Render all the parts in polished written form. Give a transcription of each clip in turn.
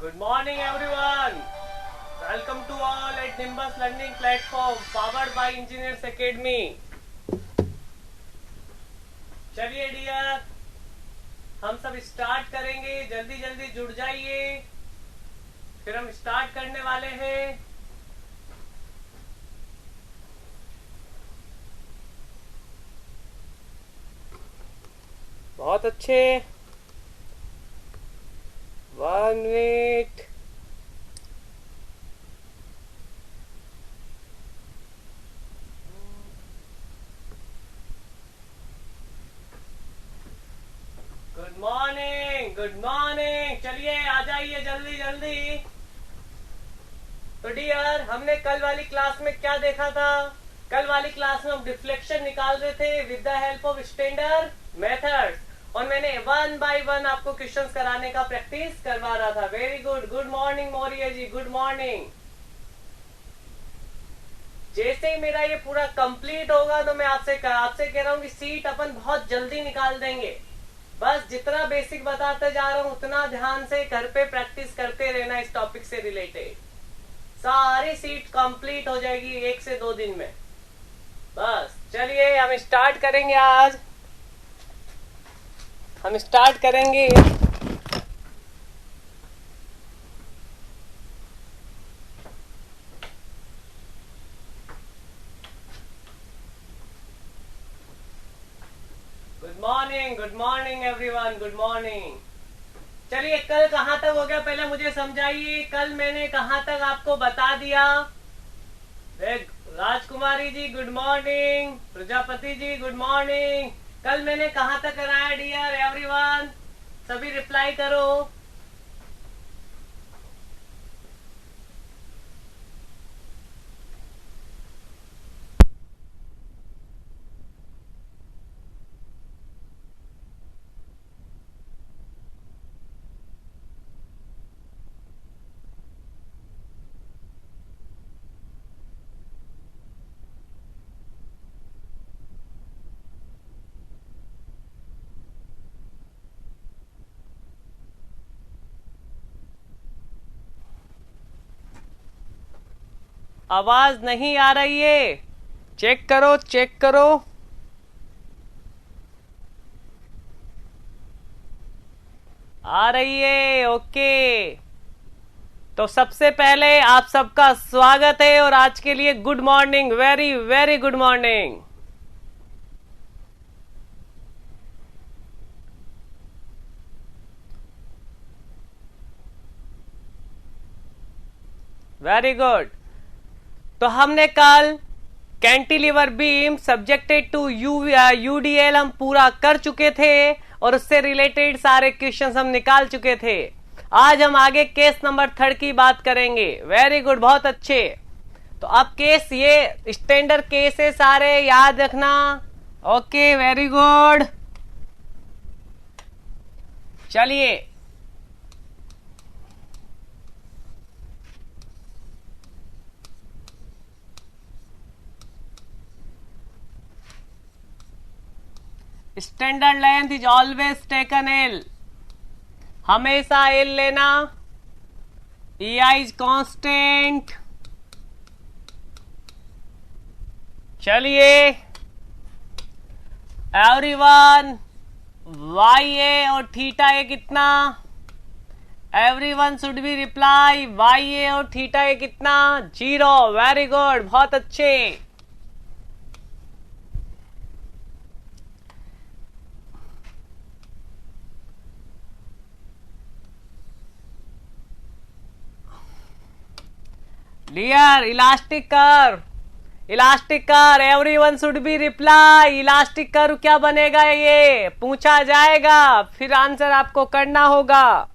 Good morning everyone. Welcome to all at Nimbus Learning Platform powered by Engineers Academy. चलिए dear, हम सब start करेंगे. जल्दी जल्दी जुड़ जाइए, फिर हम स्टार्ट करने वाले हैं. बहुत अच्छे. 1 minute. Good morning, good morning. चलिए आ जाइए जल्दी जल्दी. तो डियर, हमने कल वाली क्लास में क्या देखा था? कल वाली क्लास में हम डिफ्लेक्शन निकाल रहे थे with the help of standard methods, और मैंने 1 बाय 1 आपको क्वेश्चंस कराने का प्रैक्टिस करवा रहा था. Very good. Good morning Maurya ji, good morning. जैसे ही मेरा ये पूरा कंप्लीट होगा तो मैं आपसे कह रहा हूँ कि सीट अपन बहुत जल्दी निकाल देंगे. बस जितना बेसिक बताते जा रहा हूँ उतना ध्यान से घर पे प्रैक्टिस करते रहना. इस टॉपिक से रिलेटेड सारी सीट कंप्लीट हो जाएगी 1 से 2 दिन में. बस चलिए हम स्टार्ट करेंगे. आज हम स्टार्ट करेंगे. Good morning everyone, good morning. चलिए कल कहाँ तक हो गया पहले मुझे समझाइए. कल मैंने कहाँ तक आपको बता दिया? राजकुमारी जी good morning, Prajapati ji good morning. कल मैंने कहाँ तक कराया डियर एवरीवन? सभी रिप्लाई करो. आवाज नहीं आ रही है, चेक करो चेक करो. आ रही है, ओके. तो सबसे पहले आप सबका स्वागत है और आज के लिए good morning. Very very good morning. Very good. तो हमने कल cantilever beam subjected to UDL हम पूरा कर चुके थे और उससे रिलेटेड सारे क्वेश्चंस हम निकाल चुके थे. आज हम आगे केस नंबर 3 की बात करेंगे. वेरी गुड, बहुत अच्छे. तो अब केस, ये स्टैंडर्ड केस है, सारे याद रखना. Okay, very good. चलिए standard length is always taken L. हमेशा एल लेना. E is constant. चलिए एवरीवन, वाई ए और थीटा ए कितना? Everyone should be reply. Y A और थीटा ए कितना? 0. वेरी गुड, बहुत अच्छे. Dear, elastic curve everyone should be reply. Elastic curve क्या बनेगा? ये पूछा जाएगा, फिर आंसर आपको करना होगा.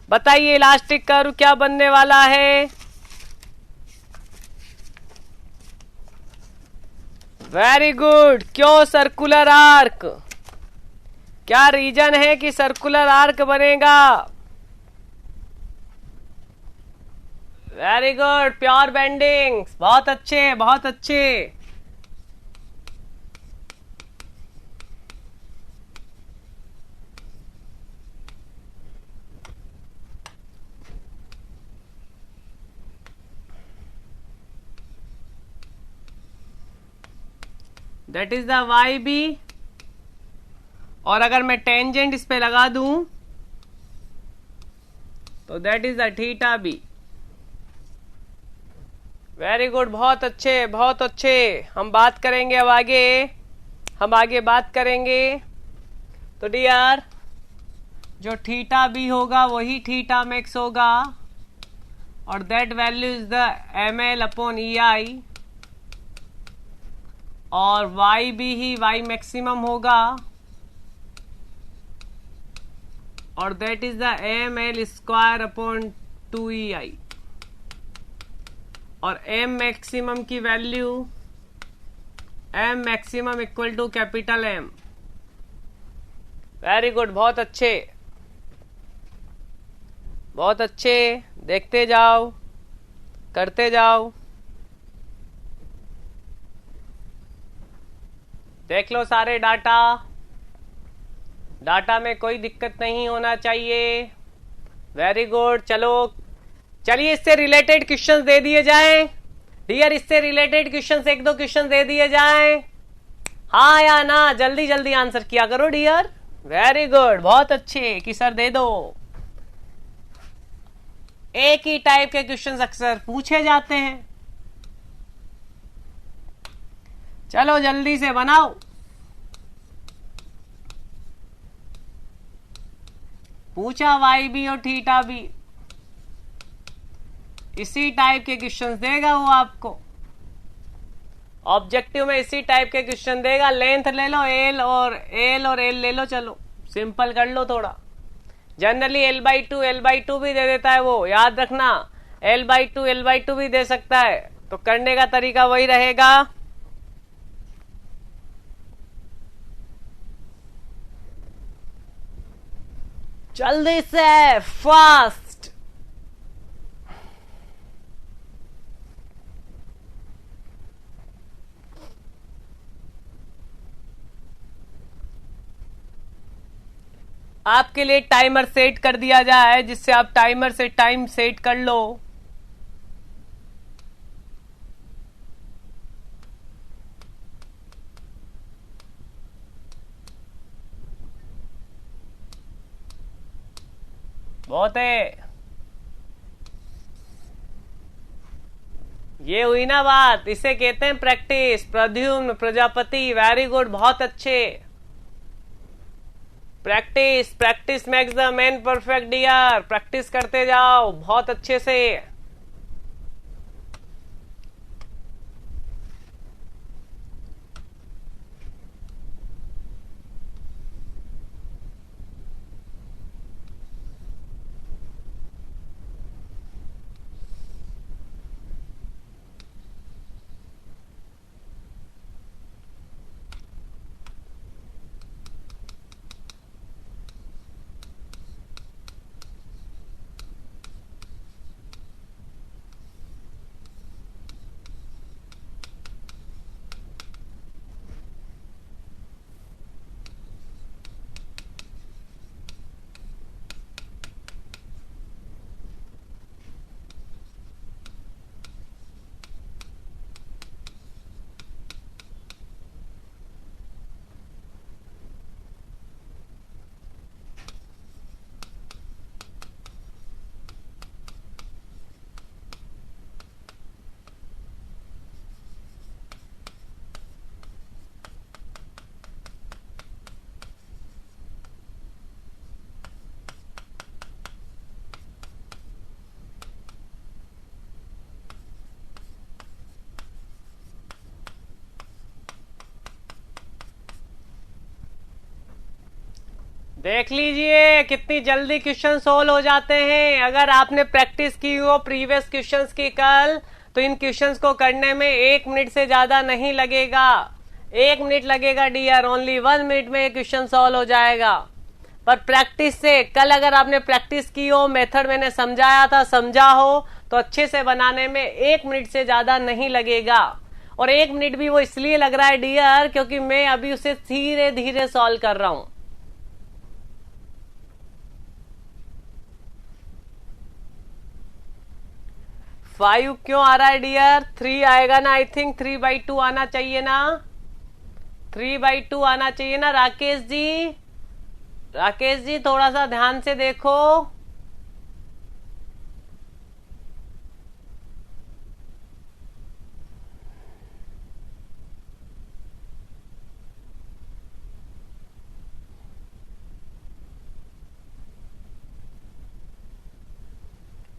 बताइए इलास्टिक कर्व क्या बनने वाला है? Very good. क्यों सर्कुलर आर्क? क्या रीजन है कि सर्कुलर आर्क बनेगा? Very good. Pure bending. बहुत अच्छे, बहुत अच्छे. That is the Y B, और अगर मैं टेंजेंट इस पे लगा दूं तो that is the theta B. Very good, बहुत अच्छे बहुत अच्छे। हम बात करेंगे अब आगे, हम आगे बात करेंगे। तो डियर, जो थीटा बी होगा वही थीटा मैक्स होगा, और that value is the M L upon E I, और वाई बी ही वाई मैक्सिमम होगा, और that is the M L square upon 2EI, और एम मैक्सिमम की value, M maximum equal to capital M. Very good, बहुत अच्छे बहुत अच्छे। देखते जाओ, करते जाओ। देख लो सारे डाटा, डाटा में कोई दिक्कत नहीं होना चाहिए। वेरी गुड, चलो चलिए इससे रिलेटेड क्वेश्चंस दे दिए जाएं डियर, इससे रिलेटेड क्वेश्चंस एक दो क्वेश्चन दे दिए जाएं, हाँ या ना, जल्दी जल्दी आंसर किया करो डियर। वेरी गुड, बहुत अच्छे कि सर दे दो। एक ही टाइप के क्वेश्चंस अक्सर पूछे जाते हैं, चलो जल्दी से बनाओ। पूछा वाई बी और थीटा बी, इसी टाइप के क्वेश्चंस देगा वो आपको, ऑब्जेक्टिव में इसी टाइप के क्वेश्चन देगा। लेंथ ले लो एल और एल ले लो, चलो सिंपल कर लो थोड़ा। जनरली L/2 भी दे देता है वो, याद रखना, L/2 भी दे सकता है, तो करने का तरीका वही रहेगा। जल्दी से, फास्ट। आपके लिए टाइमर सेट कर दिया जाए, जिससे आप टाइमर से टाइम सेट कर लो। बहुत है, ये हुई ना बात, इसे कहते हैं practice. Pradyumna Prajapati, very good, बहुत अच्छे। Practice, practice makes the man perfect dear, practice करते जाओ बहुत अच्छे से। देख लीजिए कितनी जल्दी क्वेश्चन सोल्व हो जाते हैं। अगर आपने प्रैक्टिस की हो प्रीवियस क्वेश्चंस की कल, तो इन क्वेश्चंस को करने में 1 मिनट से ज्यादा नहीं लगेगा। 1 मिनट लगेगा डियर, ओनली 1 मिनट में ये क्वेश्चन सॉल्व हो जाएगा। पर प्रैक्टिस से, कल अगर आपने प्रैक्टिस की हो, मेथड मैंने समझाया था, समझा हो, तो अच्छे से बनाने में 1 मिनट से ज्यादा नहीं लगेगा। और 1 मिनट भी वो इसलिए लग रहा है डियर, क्योंकि मैं अभी उसे धीरे धीरे सॉल्व कर रहा हूं। फाइव क्यों आ रहा है डियर? 3 आएगा ना, आई थिंक 3/2 आना चाहिए ना। 3/2 आना चाहिए ना राकेश जी। राकेश जी थोड़ा सा ध्यान से देखो।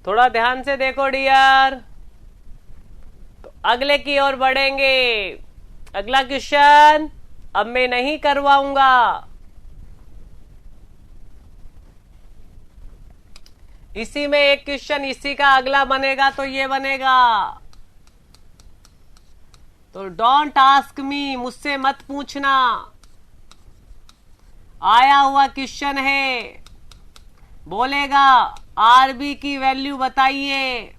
थोड़ा ध्यान से देखो डियर। तो अगले की ओर बढ़ेंगे। अगला क्वेश्चन अब मैं नहीं करवाऊंगा। इसी में एक क्वेश्चन इसी का अगला बनेगा तो ये बनेगा। तो डोंट आस्क मी, मुझसे मत पूछना। आया हुआ क्वेश्चन है, बोलेगा आरबी की वैल्यू बताइए।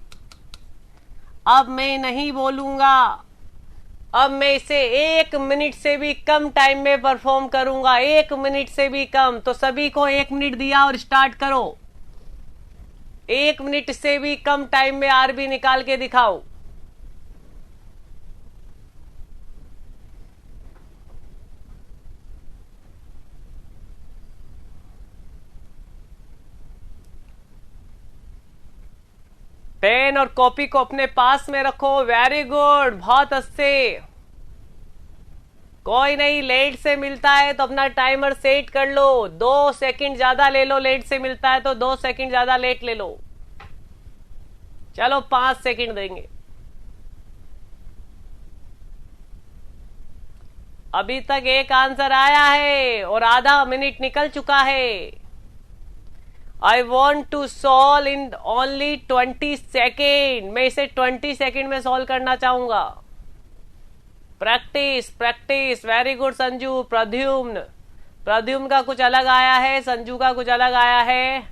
अब मैं नहीं बोलूंगा। अब मैं इसे 1 मिनट से भी कम टाइम में परफॉर्म करूंगा। 1 मिनट से भी कम। तो सभी को 1 मिनट दिया और स्टार्ट करो। 1 मिनट से भी कम टाइम में आरबी निकाल के दिखाओ। पेन और कॉपी को अपने पास में रखो। वेरी गुड, बहुत अच्छे। कोई नहीं, लेट से मिलता है तो अपना टाइमर सेट कर लो। 2 सेकंड ज्यादा ले लो, लेट से मिलता है तो 2 सेकंड ज्यादा लेट ले लो। चलो 5 सेकंड देंगे। अभी तक एक आंसर आया है और आधा मिनट निकल चुका है। I want to solve in only 20 second. मैं इसे 20 सेकेंड में सॉल्व करना चाहूंगा। Practice practice. Very good Sanju. Pradyumna, Pradyumna का कुछ अलग आया है, संजू का कुछ अलग आया है।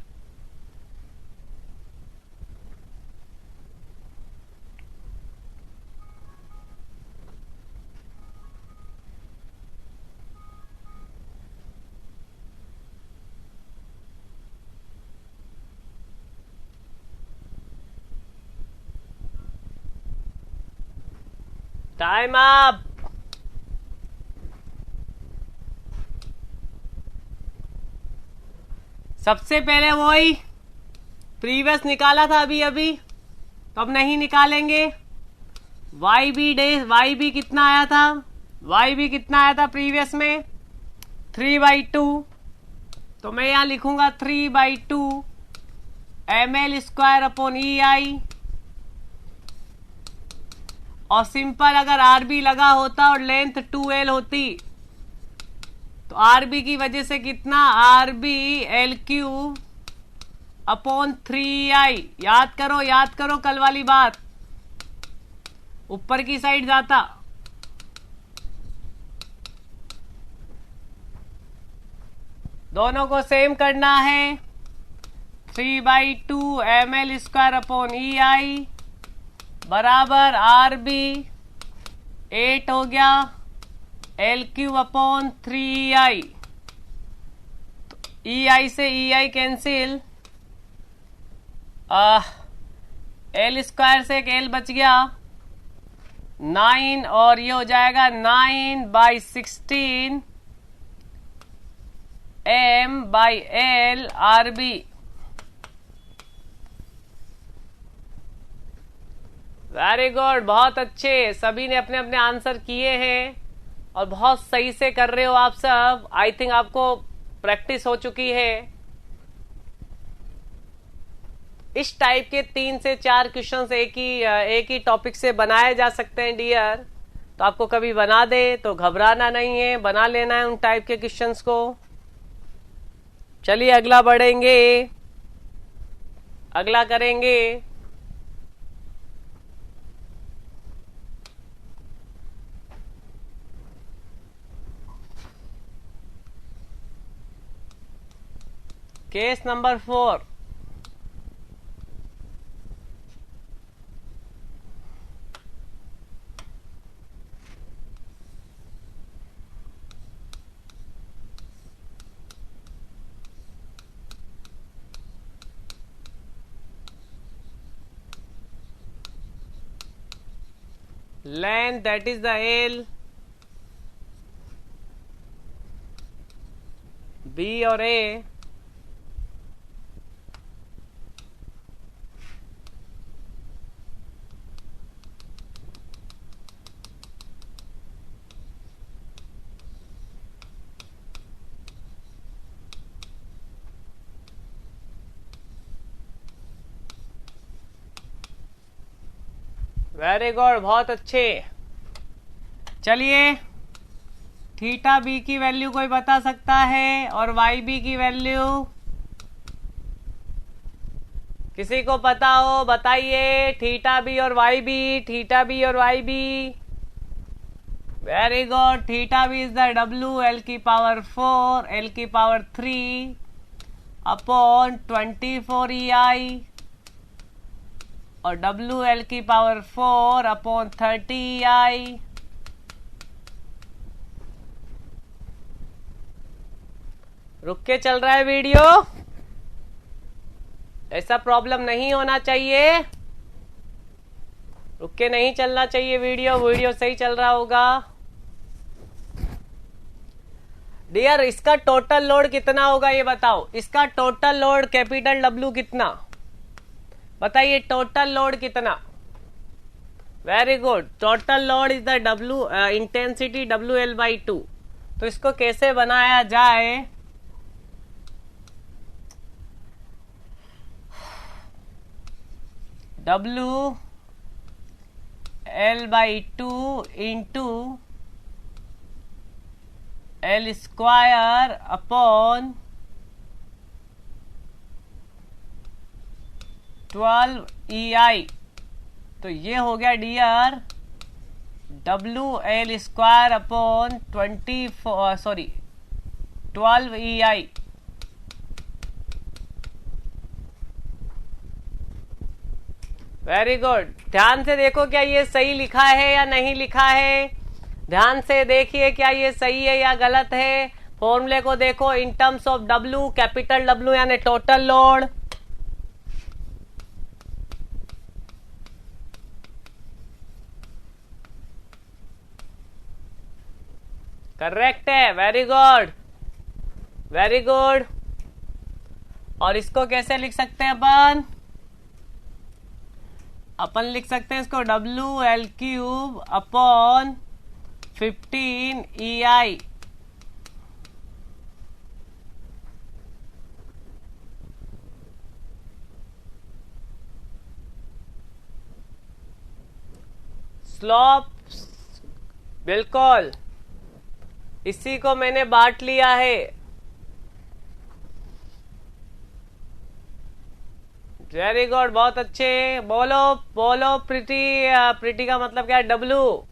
Time up. सबसे पहले वही प्रीवियस निकाला था अभी अभी, तो अब नहीं निकालेंगे। वाई बी कितना आया था? वाई बी कितना आया था प्रीवियस में? 3/2। तो मैं यहां लिखूंगा 3/2 ml² अपॉन EI। और सिंपल अगर आरबी लगा होता और लेंथ 2L होती तो आरबी की वजह से कितना? RB L³ upon 3I। याद करो कल वाली बात। ऊपर की साइड जाता। दोनों को सेम करना है। 3/2 ml² अपॉन EI बराबर आरबी 8 हो गया L³ अपॉन 3I। तो EI से EI कैंसिल। L² से एक L बच गया 9 और ये हो जाएगा 9/16 M/L RB। वेरी गुड, बहुत अच्छे। सभी ने अपने अपने आंसर किए हैं और बहुत सही से कर रहे हो आप सब। आई थिंक आपको प्रैक्टिस हो चुकी है। इस टाइप के 3 से 4 क्वेश्चंस एक ही टॉपिक से बनाए जा सकते हैं डियर। तो आपको कभी बना दे तो घबराना नहीं है, बना लेना है उन टाइप के क्वेश्चंस को। चलिए अगला बढ़ेंगे, अगला करेंगे। Case number 4। length that is the L B और ए वेरी गुड, बहुत अच्छे। चलिए, थीटा बी की वैल्यू कोई बता सकता है और वाई बी की वैल्यू किसी को पता हो बताइए। थीटा बी और वाई बी, थीटा बी और Y B. Very good. Theta B is the W L की पावर 4 एल की पावर 3 अपॉन 24 ई आई और डब्ल्यू एल की पावर 4 अपॉन 30 ई आई। रुक के चल रहा है वीडियो, ऐसा प्रॉब्लम नहीं होना चाहिए। रुक के नहीं चलना चाहिए वीडियो, वीडियो सही चल रहा होगा। डियर, इसका टोटल लोड कितना होगा ये बताओ। इसका टोटल लोड कैपिटल डब्ल्यू कितना, बताइए टोटल लोड कितना। Very good. Total load is the W intensity W L by 2। तो इसको कैसे बनाया जाए, W L by 2 into L square upon 12 E I. तो ये हो गया dear W L square upon 12 E I. Very good. ध्यान से देखो क्या ये सही लिखा है या नहीं लिखा है। ध्यान से देखिए क्या ये सही है या गलत है। फॉर्मूले को देखो, इन terms of W, capital W यानी टोटल लोड। करेक्ट है, वेरी गुड वेरी गुड। और इसको कैसे लिख सकते हैं अपन, अपन लिख सकते हैं इसको डब्ल्यू एल क्यूब अपॉन 15 ई आई। स्लोप, बिल्कुल इसी को मैंने बांट लिया है। वेरी गुड, बहुत अच्छे। बोलो बोलो प्रीति, प्रीति का मतलब क्या है, डब्लू।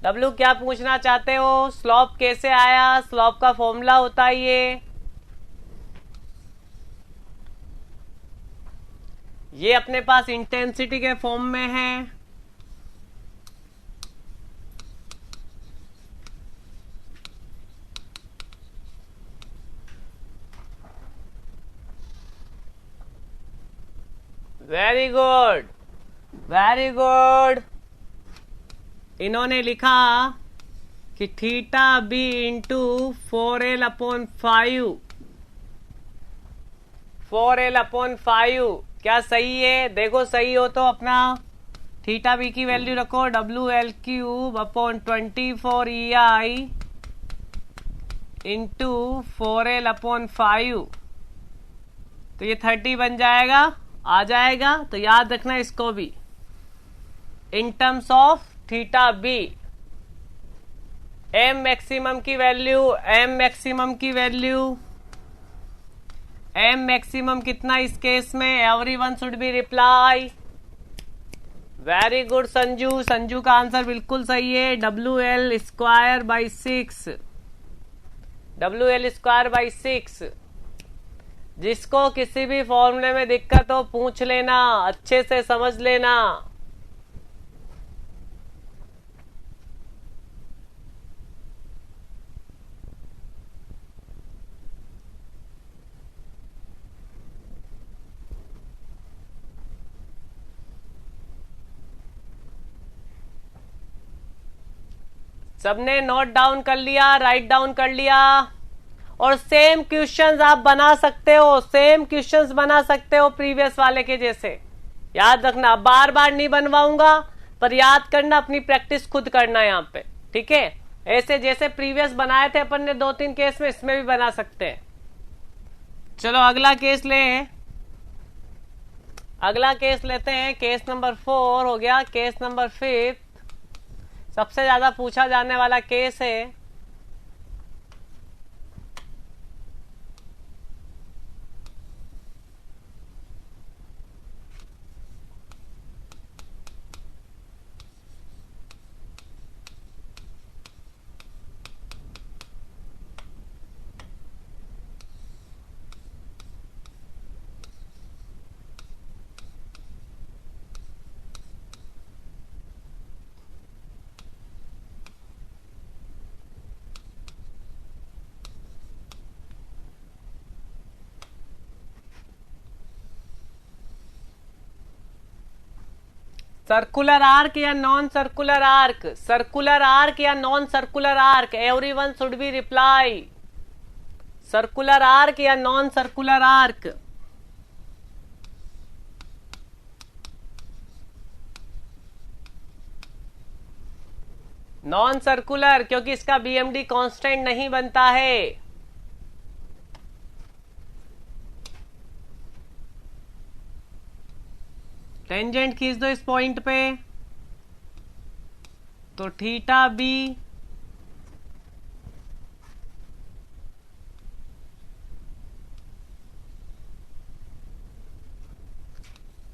डब्लू क्या पूछना चाहते हो, स्लोप कैसे आया, स्लोप का फॉर्मूला होता है ये अपने पास इंटेंसिटी के फॉर्म में है। Very good very good. इन्होंने लिखा कि theta B into 4L upon 5, 4L upon 5 क्या सही है। देखो सही हो तो अपना थीटा बी की वैल्यू रखो W L cube upon 24 E I into 4L upon 5। तो ये 30 बन जाएगा, आ जाएगा। तो याद रखना इसको भी, in terms of theta B. M maximum की वैल्यू, एम मैक्सिमम की वैल्यू, एम मैक्सिमम कितना इस केस में, everyone should be reply. Very good Sanju, Sanju का आंसर बिल्कुल सही है, W L square by 6, W L square by 6। जिसको किसी भी फॉर्मूले में दिक्कत हो पूछ लेना, अच्छे से समझ लेना। सबने नोट डाउन कर लिया, राइट डाउन कर लिया। और सेम क्वेश्चंस आप बना सकते हो, सेम क्वेश्चंस बना सकते हो प्रीवियस वाले के जैसे। याद रखना, बार बार नहीं बनवाऊंगा, पर याद करना, अपनी प्रैक्टिस खुद करना यहाँ पे, ठीक है। ऐसे जैसे प्रीवियस बनाए थे अपन ने 2-3 केस में, इसमें भी बना सकते हैं। चलो अगला केस लें, अगला केस लेते हैं। केस नंबर 4 हो गया। केस नंबर 5 सबसे ज्यादा पूछा जाने वाला केस है। सर्कुलर आर्क या non circular arc, circular arc या non circular arc, everyone should be reply. Circular arc या non circular arc? Non circular, क्योंकि इसका बीएमडी कांस्टेंट नहीं बनता है। टेंजेंट खींच दो इस पॉइंट पे, तो theta B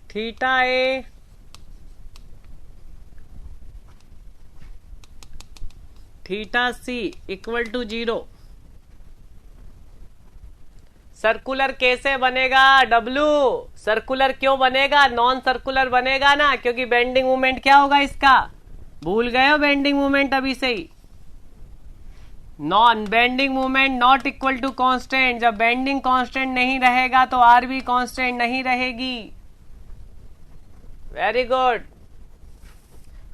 theta A theta C equal to 0। Circular कैसे बनेगा डब्लू? सर्कुलर क्यों बनेगा? नॉन सर्कुलर बनेगा ना, क्योंकि बेंडिंग मोमेंट क्या होगा इसका? भूल गए हो बेंडिंग मोमेंट अभी से ही? Non bending moment not equal to constant. जब बेंडिंग कांस्टेंट नहीं रहेगा तो आर भी कांस्टेंट नहीं रहेगी। Very good.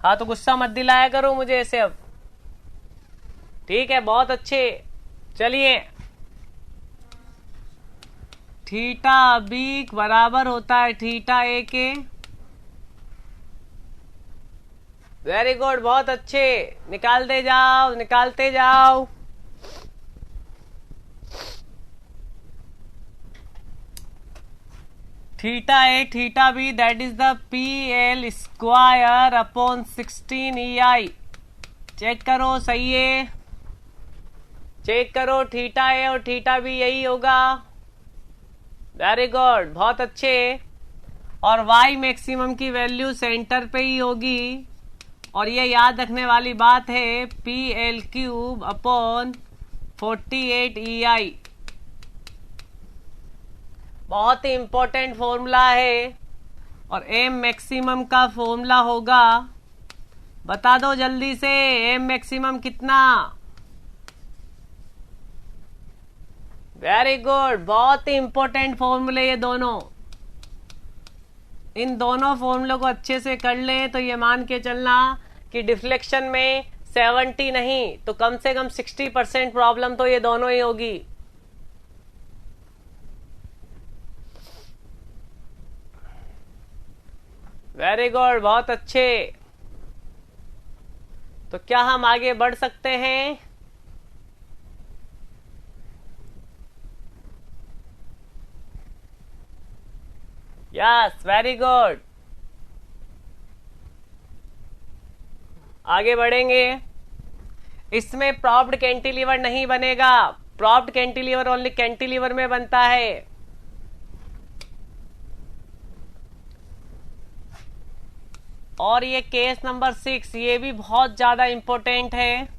हाँ तो गुस्सा मत दिलाया करो मुझे ऐसे अब, ठीक है? बहुत अच्छे। चलिए, थीटा बी बराबर होता है थीटा ए के। वेरी गुड, बहुत अच्छे। निकालते जाओ, निकालते जाओ। Theta A theta B that is the P L square upon 16 EI। Check करो, सही है? चेक करो, थीटा ए और थीटा बी यही होगा। वेरी गुड, बहुत अच्छे। और y मैक्सिमम की वैल्यू सेंटर पे ही होगी। और ये याद रखने वाली बात है, P L cube upon 48 EI। बहुत ही इंपॉर्टेंट फॉर्मूला है। और एम मैक्सिमम का फॉर्मूला होगा, बता दो जल्दी से, एम मैक्सिमम कितना? वेरी गुड, बहुत ही इंपॉर्टेंट फॉर्मूले ये दोनों। इन दोनों फॉर्मूलों को अच्छे से कर ले तो ये मान के चलना कि डिफ्लेक्शन में 70 नहीं तो कम से कम 60% प्रॉब्लम तो ये दोनों ही होगी। वेरी गुड, बहुत अच्छे। तो क्या हम आगे बढ़ सकते हैं? Yes, very good. आगे बढ़ेंगे। इसमें प्रॉप्ड कैंटिलीवर नहीं बनेगा। प्रॉप्ड कैंटिलीवर ओनली कैंटिलीवर में बनता है। और ये केस नंबर 6, ये भी बहुत ज्यादा इंपॉर्टेंट है।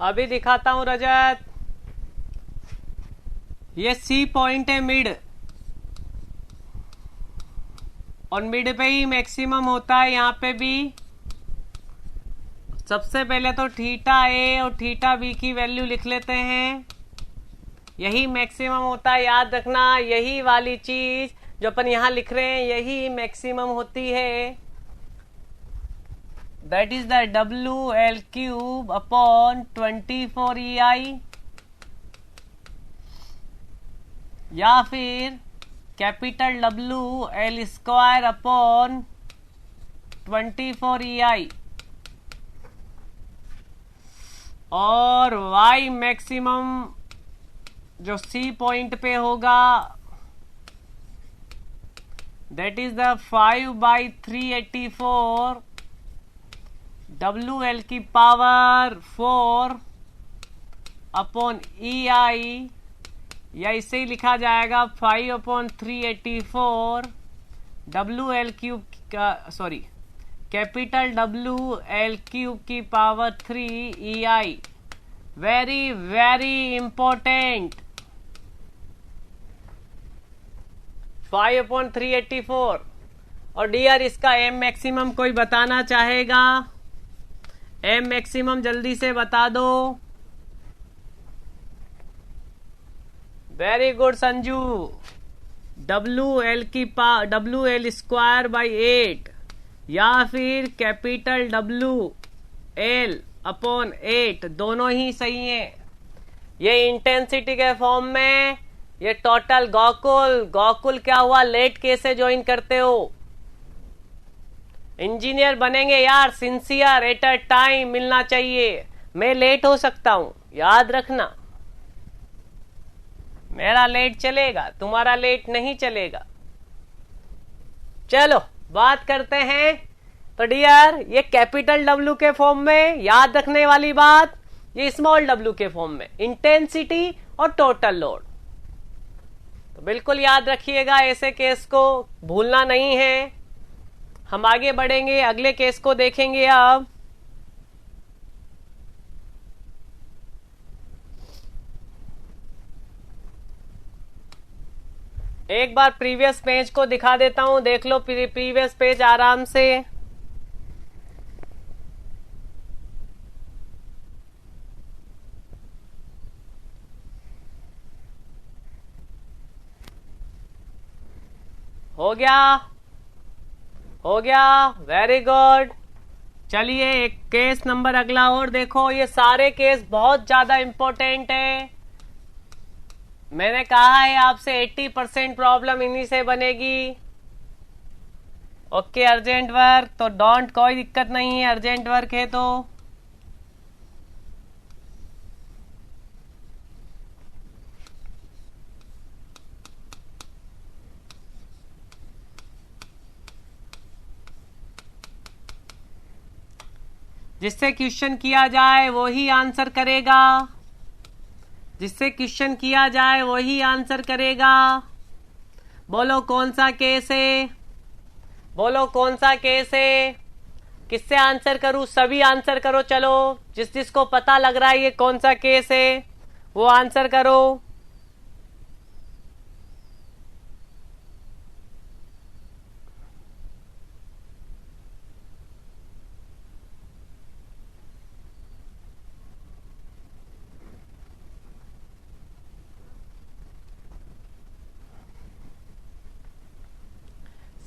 अभी दिखाता हूं रजत। ये सी पॉइंट है मिड, और मिड पे ही मैक्सिमम होता है। यहां पे भी सबसे पहले तो थीटा ए और थीटा बी की वैल्यू लिख लेते हैं। यही मैक्सिमम होता है, याद रखना। यही वाली चीज जो अपन यहां लिख रहे हैं यही मैक्सिमम होती है। That is the WL³ upon 24 EI, या फिर कैपिटल WL² अपॉन 24 EI, और Y मैक्सिमम जो C पॉइंट पे होगा that is the 5/384 WL⁴ upon EI, या इसे ही लिखा जाएगा 5/384 WL³ sorry capital WL³ 3 EI। Very very important. 5/384। और डियर इसका एम मैक्सिमम कोई बताना चाहेगा? एम मैक्सिमम जल्दी से बता दो। Very good Sanju. WL²/8 या फिर कैपिटल WL/8, दोनों ही सही है। ये इंटेंसिटी के फॉर्म में, ये टोटल गॉकुल क्या हुआ? लेट कैसे ज्वाइन करते हो? इंजीनियर बनेंगे यार, सिंसियर एट अ टाइम मिलना चाहिए। मैं लेट हो सकता हूं, याद रखना। मेरा लेट चलेगा, तुम्हारा लेट नहीं चलेगा। चलो बात करते हैं। तो डियर ये कैपिटल W के फॉर्म में, याद रखने वाली बात, ये स्मॉल w के फॉर्म में, इंटेंसिटी और टोटल लोड। तो बिल्कुल याद रखिएगा, ऐसे केस को भूलना नहीं है। हम आगे बढ़ेंगे, अगले केस को देखेंगे। अब एक बार प्रीवियस पेज को दिखा देता हूं, देख लो प्रीवियस पेज आराम से। हो गया? हो गया, वेरी गुड। चलिए एक केस नंबर अगला और देखो। ये सारे केस बहुत ज्यादा इंपॉर्टेंट है। मैंने कहा है आपसे 80% प्रॉब्लम इन्हीं से बनेगी। ओके, अर्जेंट वर्क तो डोंट, कोई दिक्कत नहीं है, अर्जेंट वर्क है तो। जिससे क्वेश्चन किया जाए वो ही आंसर करेगा, जिससे क्वेश्चन किया जाए वही आंसर करेगा। बोलो कौन सा केस है? बोलो कौन सा केस है? किससे आंसर करूं? सभी आंसर करो। चलो जिस जिसको पता लग रहा है ये कौन सा केस है वो आंसर करो।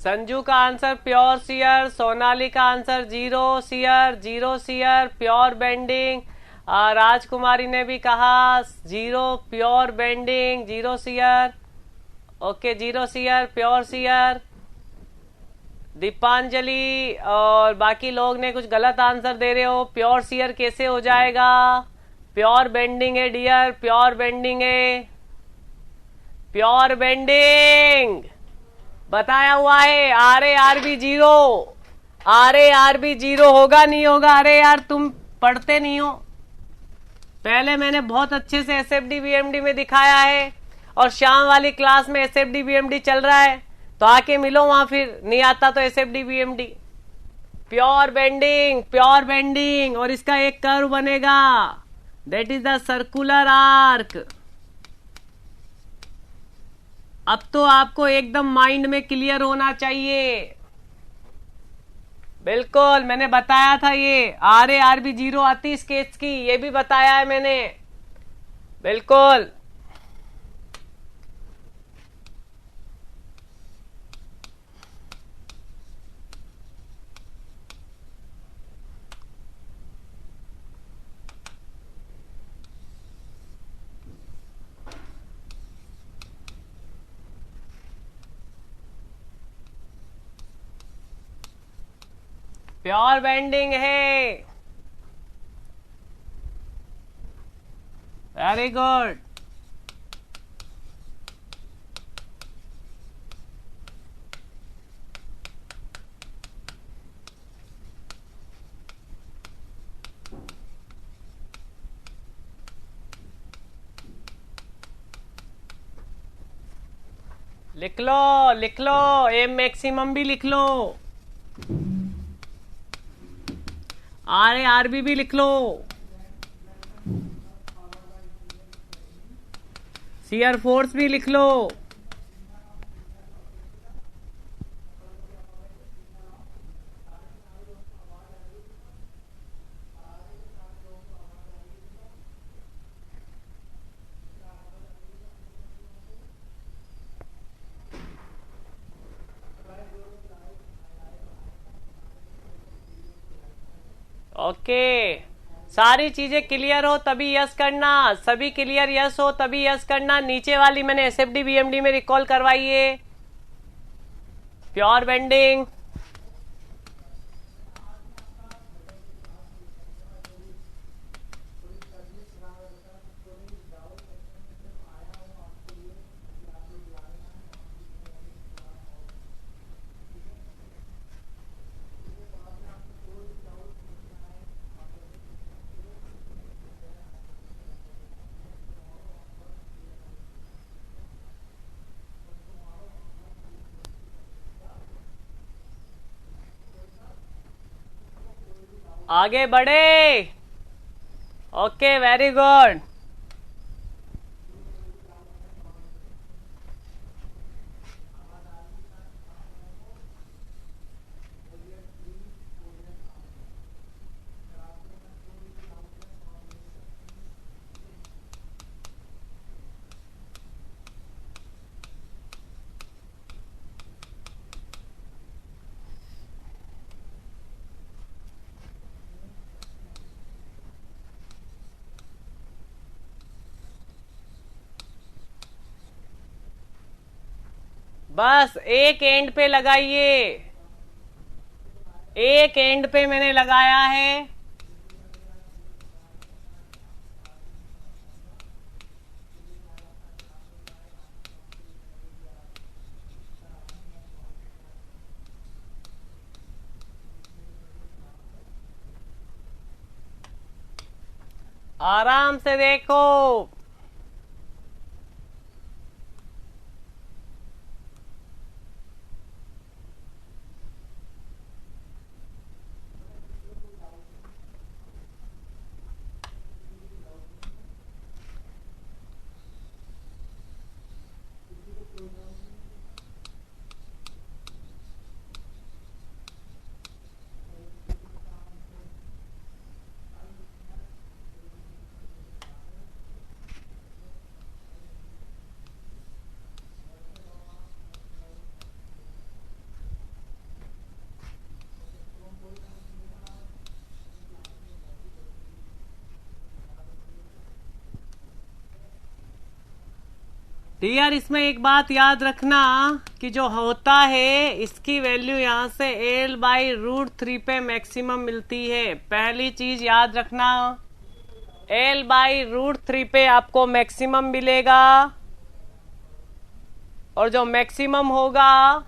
संजू का आंसर प्योर शियर, सोनाली का answer 0 shear, 0 shear pure bending. राजकुमारी ने भी कहा 0 pure bending, 0 shear. Okay, 0 shear pure shear. Deepanjali और बाकी लोग ने कुछ गलत आंसर दे रहे हो। प्योर शियर कैसे हो जाएगा? प्योर बेंडिंग है डियर, प्योर बेंडिंग है, प्योर बेंडिंग बताया हुआ है। RAR भी 0, RAR भी 0 होगा नहीं होगा? अरे यार तुम पढ़ते नहीं हो। पहले मैंने बहुत अच्छे से SFD BMD में दिखाया है, और शाम वाली क्लास में SFD BMD चल रहा है, तो आके मिलो वहां। फिर नहीं आता तो SFD BMD। Pure bending, pure bending, और इसका एक कर्व बनेगा। That is the circular arc. अब तो आपको एकदम माइंड में क्लियर होना चाहिए। बिल्कुल, मैंने बताया था ये RARB 0 आती इस केस की, ये भी बताया है मैंने। बिल्कुल। प्योर बेंडिंग है। Very good. लिख लो, लिख लो, एम मैक्सिमम भी लिख लो, RARB भी लिख लो, शियर फोर्स भी लिख लो। ओके, सारी चीजें क्लियर हो तभी यस करना, सभी क्लियर यस हो तभी यस करना। नीचे वाली मैंने SFD BMD में रिकॉल करवाइए। प्योर बेंडिंग, आगे बढ़े। Okay, very good. बस एक एंड पे लगाइए, एक एंड पे मैंने लगाया है। आराम से देखो। यार इसमें एक बात याद रखना कि जो होता है इसकी वैल्यू यहां से L/√3 पे मैक्सिमम मिलती है। पहली चीज याद रखना, L/√3 पे आपको मैक्सिमम मिलेगा, और जो मैक्सिमम होगा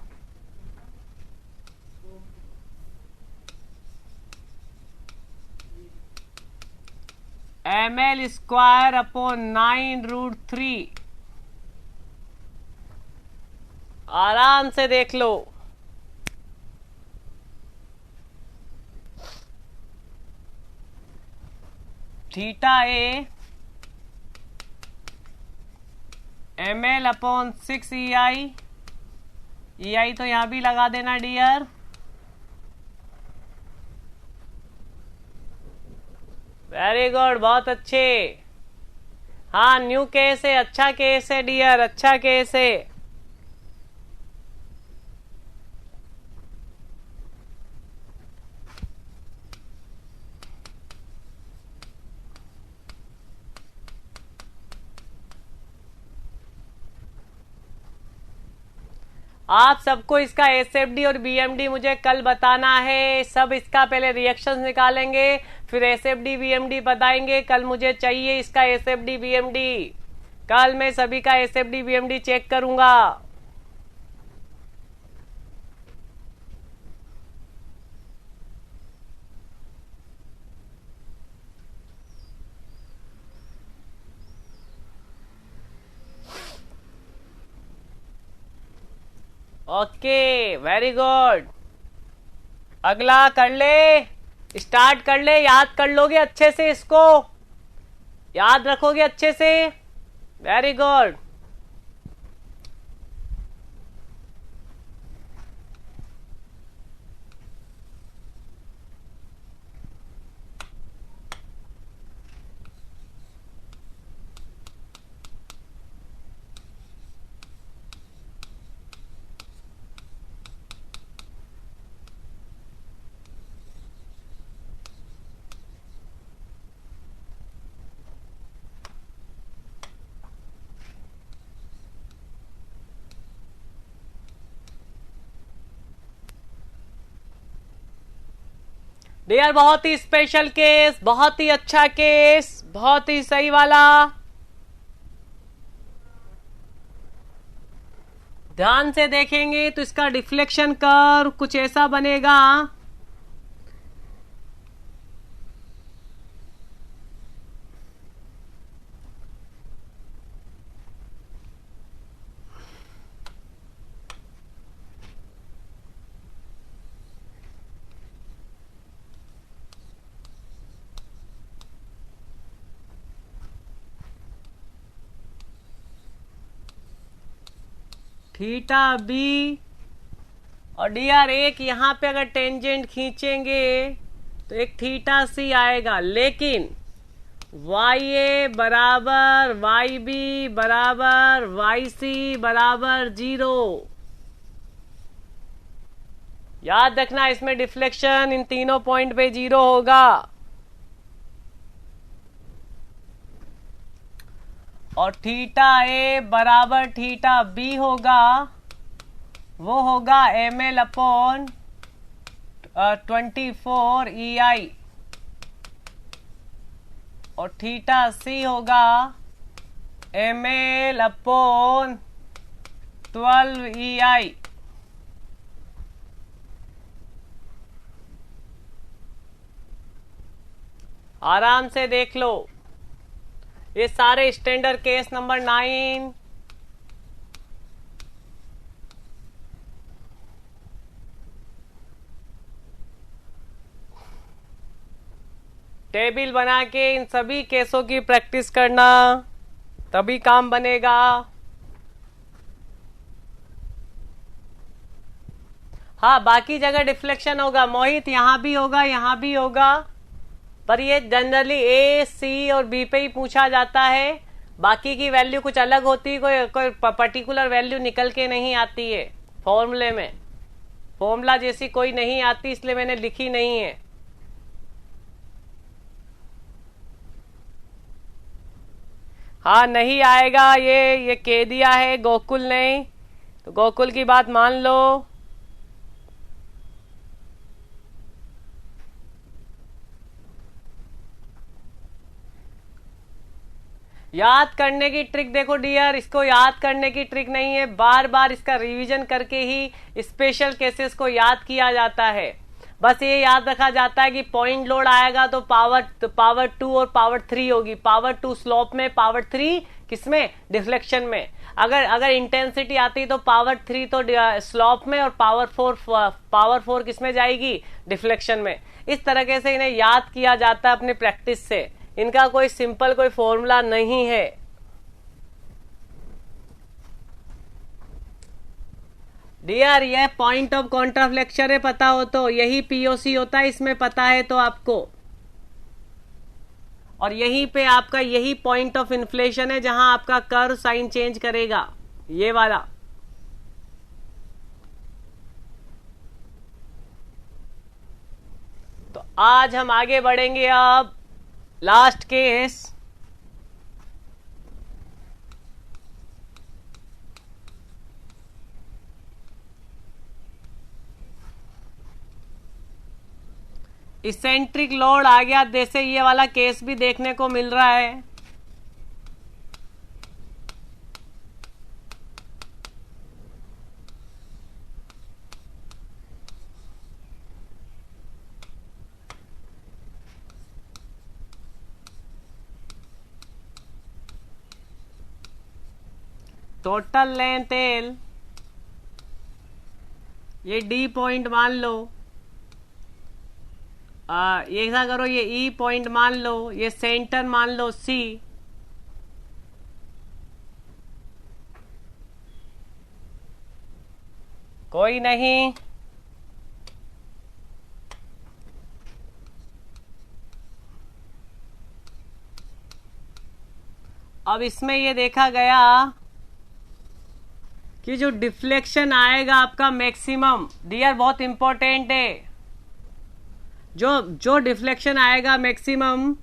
ml² / 9√3। आराम से देख लो। थीटा ए ml/6 EI, EI तो यहां भी लगा देना डियर। वेरी गुड, बहुत अच्छे। हाँ, न्यू केस है, अच्छा केस है डियर, अच्छा केस है। आप सबको इसका एसएफडी और बीएमडी मुझे कल बताना है। सब इसका पहले रिएक्शंस निकालेंगे, फिर एसएफडी बीएमडी बताएंगे। कल मुझे चाहिए इसका एसएफडी बीएमडी। कल मैं सभी का एसएफडी बीएमडी चेक करूंगा। Okay, very good. अगला कर ले, स्टार्ट कर ले। याद कर लोगे अच्छे से, इसको याद रखोगे अच्छे से। Very good. डियर, बहुत ही स्पेशल केस, बहुत ही अच्छा केस, बहुत ही सही वाला। ध्यान से देखेंगे तो इसका डिफ्लेक्शन कर्व कुछ ऐसा बनेगा। थीटा बी और डियर एक यहां पे अगर टेंजेंट खींचेंगे तो एक थीटा सी आएगा, लेकिन वाई ए बराबर वाई बी बराबर वाई सी बराबर 0। याद रखना, इसमें डिफ्लेक्शन इन तीनों पॉइंट पे 0 होगा। और थीटा ए बराबर थीटा बी होगा, वो होगा ml/24 EI। और थीटा सी होगा ml/12 EI। आराम से देख लो, ये सारे स्टैंडर्ड केस नंबर 9। टेबल बना के इन सभी केसों की प्रैक्टिस करना, तभी काम बनेगा। हाँ, बाकी जगह डिफ्लेक्शन होगा मोहित, यहां भी होगा, यहां भी होगा, पर ये जनरली ए सी और बी पे ही पूछा जाता है। बाकी की वैल्यू कुछ अलग होती है, कोई पर्टिकुलर वैल्यू निकल के नहीं आती है फॉर्मूले में। फॉर्मूला जैसी कोई नहीं आती, इसलिए मैंने लिखी नहीं है। हाँ, नहीं आएगा, ये कह दिया है गोकुल ने, तो गोकुल की बात मान लो। याद करने की ट्रिक देखो डियर, इसको याद करने की ट्रिक नहीं है, बार बार इसका रिवीजन करके ही स्पेशल केसेस को याद किया जाता है। बस ये याद रखा जाता है कि पॉइंट लोड आएगा तो पावर 2 और पावर 3 होगी। पावर 2 स्लोप में, पावर 3 किसमें, डिफ्लेक्शन में। अगर इंटेंसिटी आती तो पावर 3 तो स्लोप में और पावर 4 किसमें जाएगी, डिफ्लेक्शन में। इस तरीके से इन्हें याद किया जाता है अपनी प्रैक्टिस से। इनका कोई सिंपल कोई फॉर्मूला नहीं है। डियर ये पॉइंट ऑफ कॉन्ट्राफ्लेक्शन है, पता हो तो यही पीओसी होता है, इसमें पता है तो आपको। और यहीं पे आपका यही पॉइंट ऑफ इन्फ्लेशन है जहां आपका कर्व साइन चेंज करेगा, ये वाला। तो आज हम आगे बढ़ेंगे अब लास्ट केस। इसेंट्रिक लोड आ गया, जैसे ये वाला केस भी देखने को मिल रहा है। टोटल लेंथ एल, ये डी पॉइंट मान लो, ये ऐसा करो, ये ई पॉइंट मान लो, ये सेंटर मान लो सी। कोई नहीं, अब इसमें ये देखा गया कि जो डिफ्लेक्शन आएगा आपका मैक्सिमम, डियर बहुत इंपॉर्टेंट है, जो डिफ्लेक्शन आएगा मैक्सिमम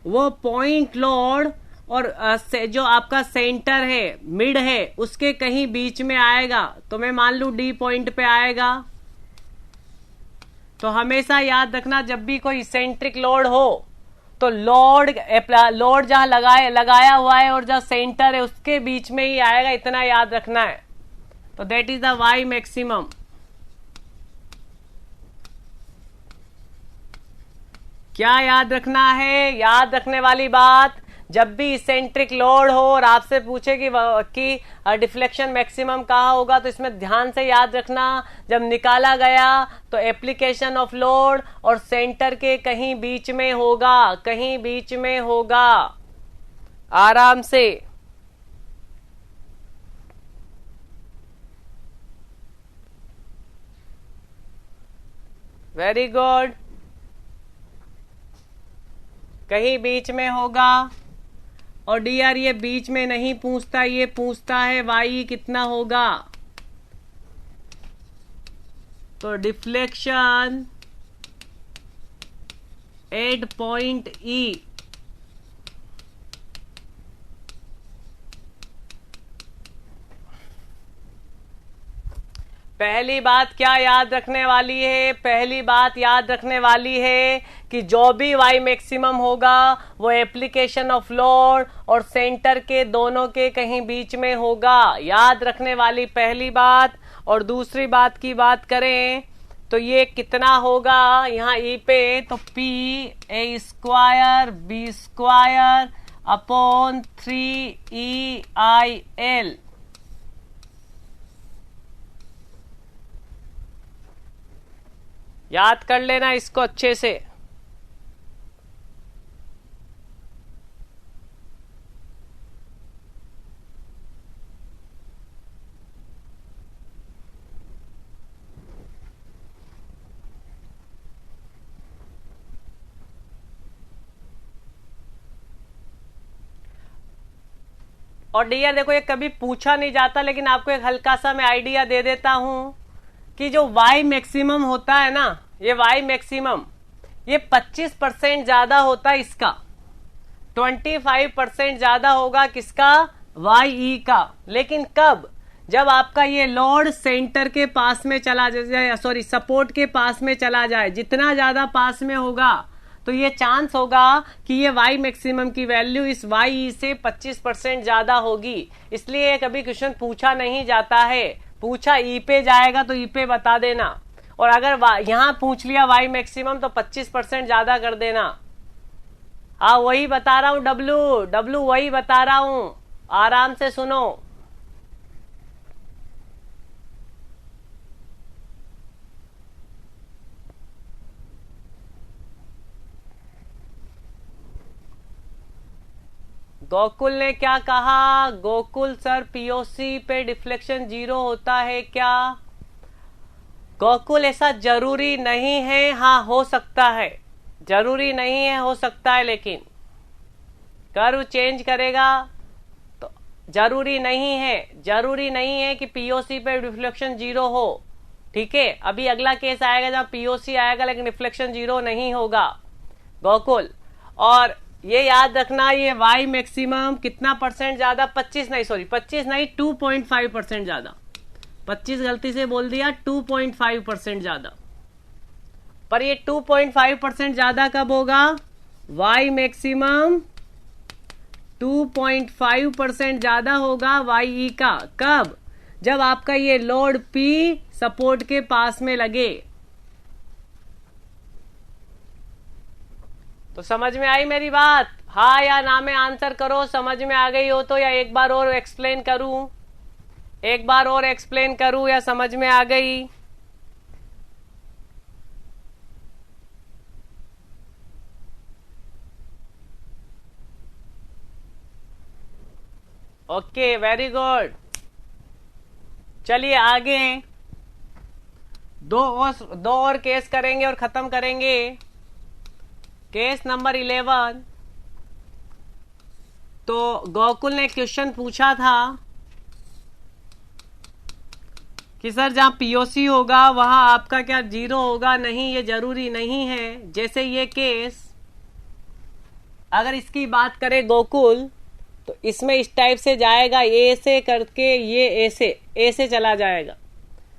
वो पॉइंट लोड और जो आपका सेंटर है, मिड है, उसके कहीं बीच में आएगा। तो मैं मान लू डी पॉइंट पे आएगा। तो हमेशा याद रखना जब भी कोई इसेंट्रिक लोड हो तो लोड जहां लगाया हुआ है और जहां सेंटर है उसके बीच में ही आएगा, इतना याद रखना है। तो that is the Y maximum. क्या याद रखना है? याद रखने वाली बात, जब भी इसेंट्रिक लोड हो और आपसे पूछे कि डिफ्लेक्शन मैक्सिमम कहाँ होगा, तो इसमें ध्यान से याद रखना, जब निकाला गया तो एप्लीकेशन ऑफ लोड और सेंटर के कहीं बीच में होगा, कहीं बीच में होगा। आराम से। वेरी गुड, कहीं बीच में होगा। और डीआर ये बीच में नहीं पूछता, ये पूछता है वाई कितना होगा। तो डिफ्लेक्शन एट पॉइंट ई, पहली बात क्या याद रखने वाली है? पहली बात याद रखने वाली है कि जो भी वाई मैक्सिमम होगा वो एप्लीकेशन ऑफ लोड और सेंटर के दोनों के कहीं बीच में होगा। याद रखने वाली पहली बात। और दूसरी बात की बात करें तो ये कितना होगा यहाँ ई पे, तो P A square B square upon 3EIL। याद कर लेना इसको अच्छे से। और डियर देखो, ये कभी पूछा नहीं जाता, लेकिन आपको एक हल्का सा मैं आइडिया दे देता हूं कि जो वाई मैक्सिमम होता है ना, ये वाई मैक्सिमम ये 25% ज्यादा होता है इसका, 25% ज्यादा होगा किसका? वाई ई का। लेकिन कब? जब आपका ये लोड सेंटर के पास में चला जाए, सॉरी सपोर्ट के पास में चला जाए, जितना ज्यादा पास में होगा तो ये चांस होगा कि ये वाई मैक्सिमम की वैल्यू इस वाई से 25% ज्यादा होगी। इसलिए कभी क्वेश्चन पूछा नहीं जाता है। पूछा ई पे जाएगा तो ई पे बता देना, और अगर यहां पूछ लिया वाई मैक्सिमम तो 25% ज्यादा कर देना। हाँ वही बता रहा हूं, डब्लू वही बता रहा हूं, आराम से सुनो। गोकुल ने क्या कहा? गोकुल सर पीओसी पे डिफ्लेक्शन 0 होता है क्या? गोकुल ऐसा जरूरी नहीं है, हाँ हो सकता है, जरूरी नहीं है, हो सकता है, लेकिन कर्व चेंज करेगा तो जरूरी नहीं है कि पीओसी पे डिफ्लेक्शन 0 हो। ठीक है, अभी अगला केस आएगा जहां पीओसी आएगा लेकिन डिफ्लेक्शन 0 नहीं होगा गोकुल। और ये याद रखना, ये वाई मैक्सिमम कितना परसेंट ज्यादा? 25 नहीं, 2.5% ज्यादा। 25 गलती से बोल दिया, 2.5% ज्यादा। पर ये 2.5% ज्यादा कब होगा? वाई मैक्सिमम 2.5% ज्यादा होगा वाई ई का। कब? जब आपका ये लोड पी सपोर्ट के पास में लगे। तो समझ में आई मेरी बात? हाँ या ना में आंसर करो, समझ में आ गई हो तो, या एक बार और एक्सप्लेन करूं, या समझ में आ गई? Okay, very good. चलिए आगे दो और केस करेंगे और खत्म करेंगे। Case number 11। तो गोकुल ने क्वेश्चन पूछा था कि सर जहां पीओसी होगा वहां आपका क्या 0 होगा? नहीं, ये जरूरी नहीं है। जैसे ये केस अगर इसकी बात करें गोकुल, तो इसमें इस टाइप से जाएगा, ए से करके ये ए से चला जाएगा।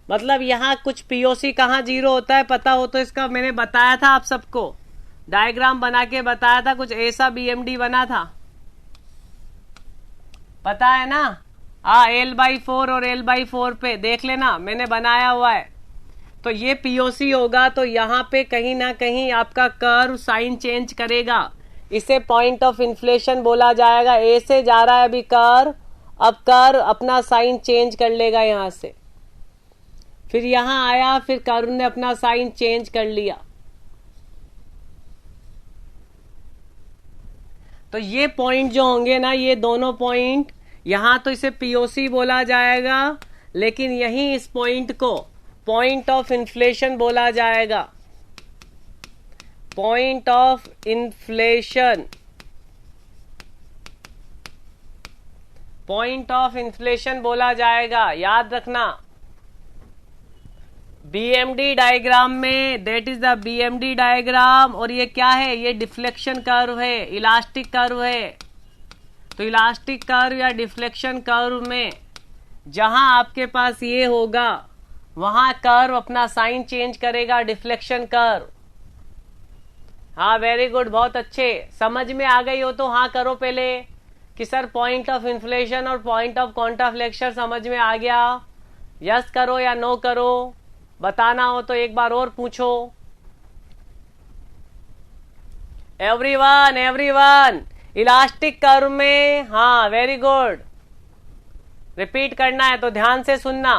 मतलब यहां कुछ पीओसी कहां 0 होता है पता हो तो इसका मैंने बताया था आप सबको, डायग्राम बना के बताया था, कुछ ऐसा बीएमडी बना था, पता है ना? L/4 और L/4 पे देख लेना, मैंने बनाया हुआ है। तो ये पीओसी होगा तो यहां पे कहीं ना कहीं आपका कर्व साइन चेंज करेगा, इसे पॉइंट ऑफ इन्फ्लेशन बोला जाएगा। ए से जा रहा है अभी कर्व, अब कर्व अपना साइन चेंज कर लेगा यहां से, फिर यहां आया, फिर कर्व ने अपना साइन चेंज कर लिया। तो ये पॉइंट जो होंगे ना, ये दोनों पॉइंट, यहां तो इसे पीओसी बोला जाएगा, लेकिन यहीं इस पॉइंट को पॉइंट ऑफ इन्फ्लेशन बोला जाएगा। Point of inflation, point of inflation बोला जाएगा, याद रखना। बीएमडी डायग्राम में, that is the BMD diagram, और ये क्या है? ये डिफ्लेक्शन कर्व है, इलास्टिक कर्व है। तो इलास्टिक कर्व या डिफ्लेक्शन कर्व में जहां आपके पास ये होगा वहां कर्व अपना साइन चेंज करेगा, डिफ्लेक्शन कर्व। हाँ वेरी गुड, बहुत अच्छे। समझ में आ गई हो तो हाँ करो पहले कि सर पॉइंट ऑफ इन्फ्लेशन और पॉइंट ऑफ कॉन्ट्राफ्लेक्शन समझ में आ गया? यस करो या नो करो, बताना हो तो एक बार और पूछो। एवरीवन इलास्टिक कर्व में, हाँ वेरी गुड, रिपीट करना है तो ध्यान से सुनना।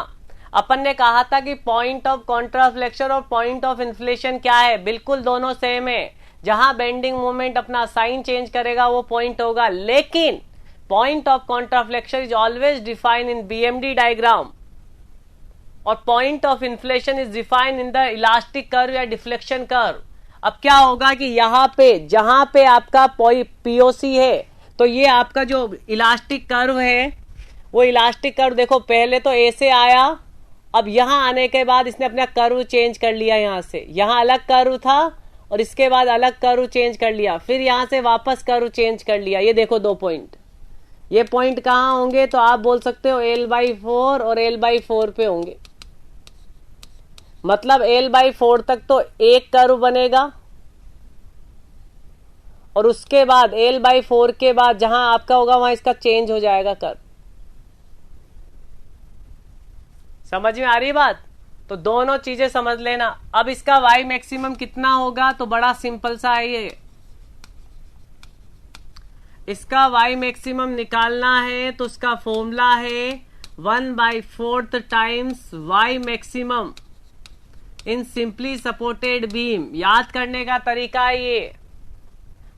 अपन ने कहा था कि पॉइंट ऑफ कॉन्ट्राफ्लेक्शन और पॉइंट ऑफ इन्फ्लेशन क्या है? बिल्कुल दोनों सेम है। जहां बेंडिंग मोमेंट अपना साइन चेंज करेगा वो पॉइंट होगा, लेकिन point of contraflexure is always defined in BMD diagram और point of inflection is defined in the elastic curve या डिफ्लेक्शन कर्व। अब क्या होगा कि यहां पे जहां पे आपका पीओसी है तो ये आपका जो इलास्टिक कर्व है, वो इलास्टिक कर्व देखो पहले तो ए से आया, अब यहां आने के बाद इसने अपना कर्व चेंज कर लिया। यहां से यहां अलग कर्व था और इसके बाद अलग कर्व चेंज कर लिया, फिर यहां से वापस कर्व चेंज कर लिया। ये देखो दो पॉइंट, ये पॉइंट कहां होंगे? तो आप बोल सकते हो L/4 और L/4 पे होंगे। मतलब L/4 तक तो एक कर्व बनेगा और उसके बाद L/4 के बाद जहां आपका होगा वहां इसका चेंज हो जाएगा कर्व। समझ में आ रही बात? तो दोनों चीजें समझ लेना। अब इसका वाई मैक्सिमम कितना होगा? तो बड़ा सिंपल सा है ये, इसका वाई मैक्सिमम निकालना है तो उसका फॉर्मूला है 1/4 times Y maximum in simply supported beam. याद करने का तरीका है ये,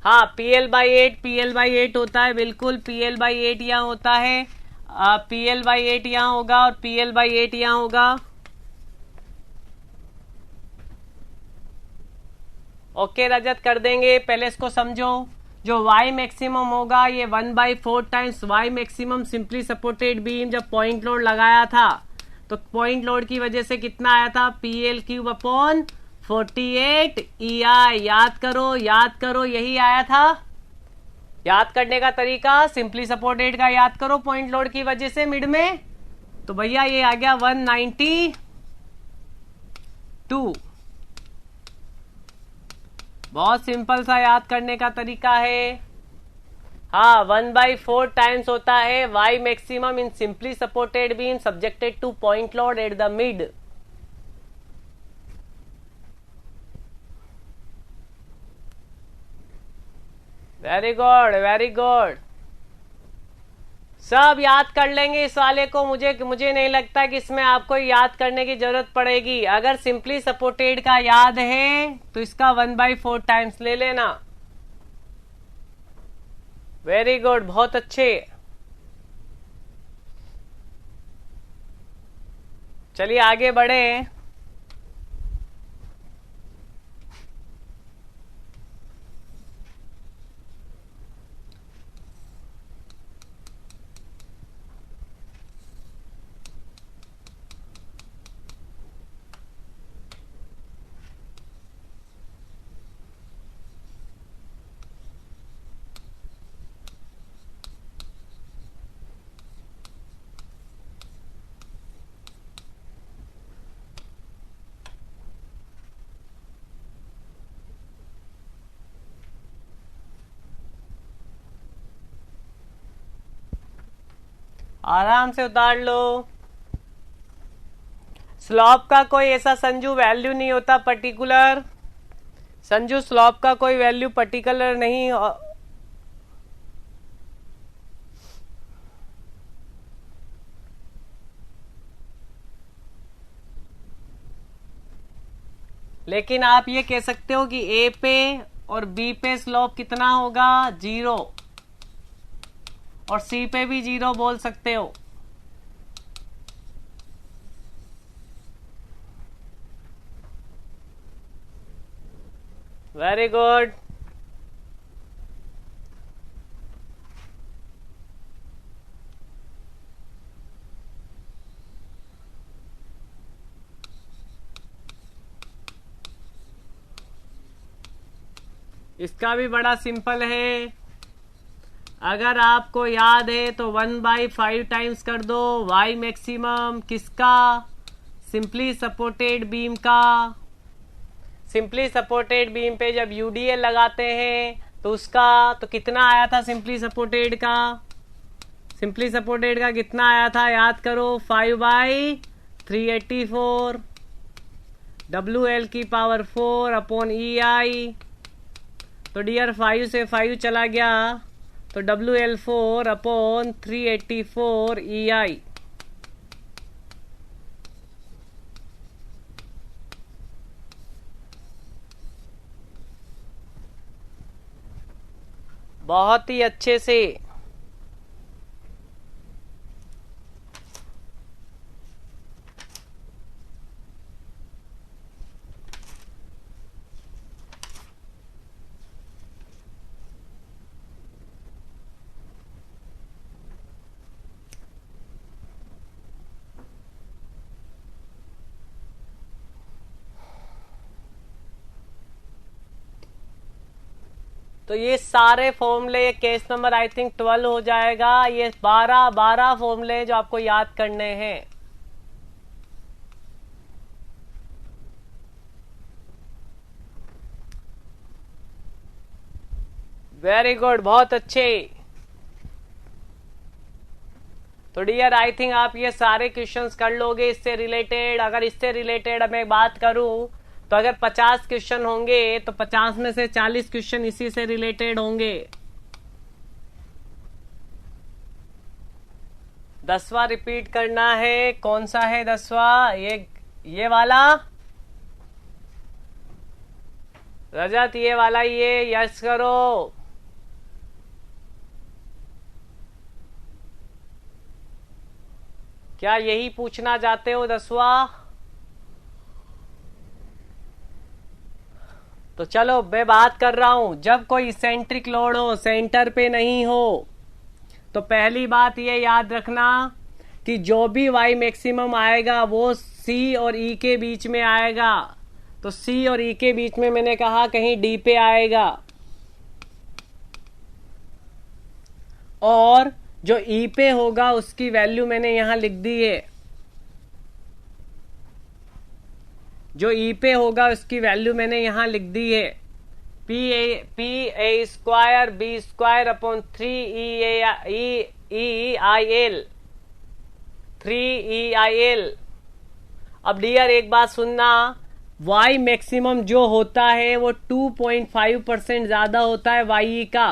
हाँ, PL/8 होता है, बिल्कुल PL/8 यहाँ होता है, PL/8 यहाँ होगा और PL/8 यहाँ होगा। ओके रजत, कर देंगे, पहले इसको समझो। जो y मैक्सिमम होगा ये 1/4 times y maximum simply supported beam जब पॉइंट लोड लगाया था तो पॉइंट लोड की वजह से कितना आया था, PL³/48 EI। याद करो यही आया था। याद करने का तरीका सिंपली सपोर्टेड का याद करो, पॉइंट लोड की वजह से मिड में, तो भैया ये आ गया 192। बहुत सिंपल सा याद करने का तरीका है। हाँ, 1/4 टाइम्स होता है y maximum in simply supported beam subjected two point load at the mid. Very good, very good, सब याद कर लेंगे इस वाले को। मुझे नहीं लगता कि इसमें आपको याद करने की जरूरत पड़ेगी। अगर सिंपली सपोर्टेड का याद है तो इसका 1/4 टाइम्स ले लेना। वेरी गुड, बहुत अच्छे। चलिए आगे बढ़े। आराम से उतार लो। स्लॉप का कोई ऐसा संजू वैल्यू नहीं होता पर्टिकुलर। संजू स्लॉप का कोई वैल्यू पर्टिकुलर नहीं। लेकिन आप ये कह सकते हो कि ए पे और बी पे स्लॉप कितना होगा, 0, और सी पे भी 0 बोल सकते हो। Very good. इसका भी बड़ा सिंपल है। अगर आपको याद है तो 1/5 टाइम्स कर दो y मैक्सिमम किसका, सिंपली सपोर्टेड बीम का। सिंपली सपोर्टेड बीम पे जब यूडीएल लगाते हैं तो उसका तो कितना आया था, सिंपली सपोर्टेड का कितना आया था, याद करो, 5/384 WL⁴ अपॉन EI। तो डियर 5 से 5 चला गया तो WL⁴ अपॉन 384 EI। बहुत ही अच्छे से। तो ये सारे फॉर्मूले, केस नंबर आई थिंक 12 हो जाएगा। ये 12 फॉर्मूले जो आपको याद करने हैं। वेरी गुड, बहुत अच्छे। तो डियर आई थिंक आप ये सारे क्वेश्चंस कर लोगे इससे रिलेटेड। अगर इससे रिलेटेड मैं बात करूं तो अगर 50 क्वेश्चन होंगे तो 50 में से 40 क्वेश्चन इसी से रिलेटेड होंगे। 10वां रिपीट करना है। कौन सा है 10वां? ये वाला। रजत ये वाला ये यस करो। क्या यही पूछना चाहते हो 10वां? तो चलो मैं बात कर रहा हूं, जब कोई इसेंट्रिक लोड हो, सेंटर पे नहीं हो, तो पहली बात ये याद रखना कि जो भी वाई मैक्सिमम आएगा वो सी और ई के बीच में आएगा। तो सी और ई के बीच में मैंने कहा कहीं डी पे आएगा, और जो ई पे होगा उसकी वैल्यू मैंने यहां लिख दी है। जो ई पे होगा उसकी वैल्यू मैंने यहां लिख दी है, P A square B square upon 3 3 EIL। अब डियर एक बात सुनना, वाई मैक्सिमम जो होता है वो 2.5% ज्यादा होता है वाई का,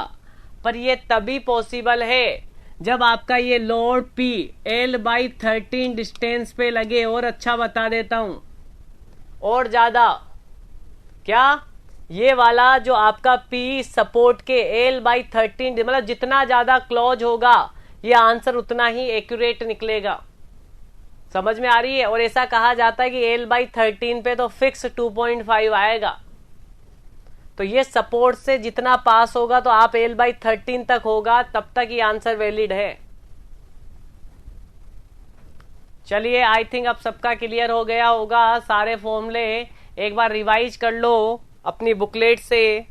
पर ये तभी पॉसिबल है जब आपका ये लोड पी L/13 डिस्टेंस पे लगे। और अच्छा बता देता हूं, और ज्यादा क्या, ये वाला जो आपका पी सपोर्ट के L/13 मतलब जितना ज्यादा क्लोज होगा ये आंसर उतना ही एक्यूरेट निकलेगा। समझ में आ रही है? और ऐसा कहा जाता है कि L/13 पे तो फिक्स 2.5 आएगा। तो ये सपोर्ट से जितना पास होगा तो आप L/13 तक होगा, तब तक ये आंसर वैलिड है। चलिए आई थिंक अब सबका क्लियर हो गया होगा। सारे फॉर्मूले एक बार रिवाइज कर लो अपनी बुकलेट से,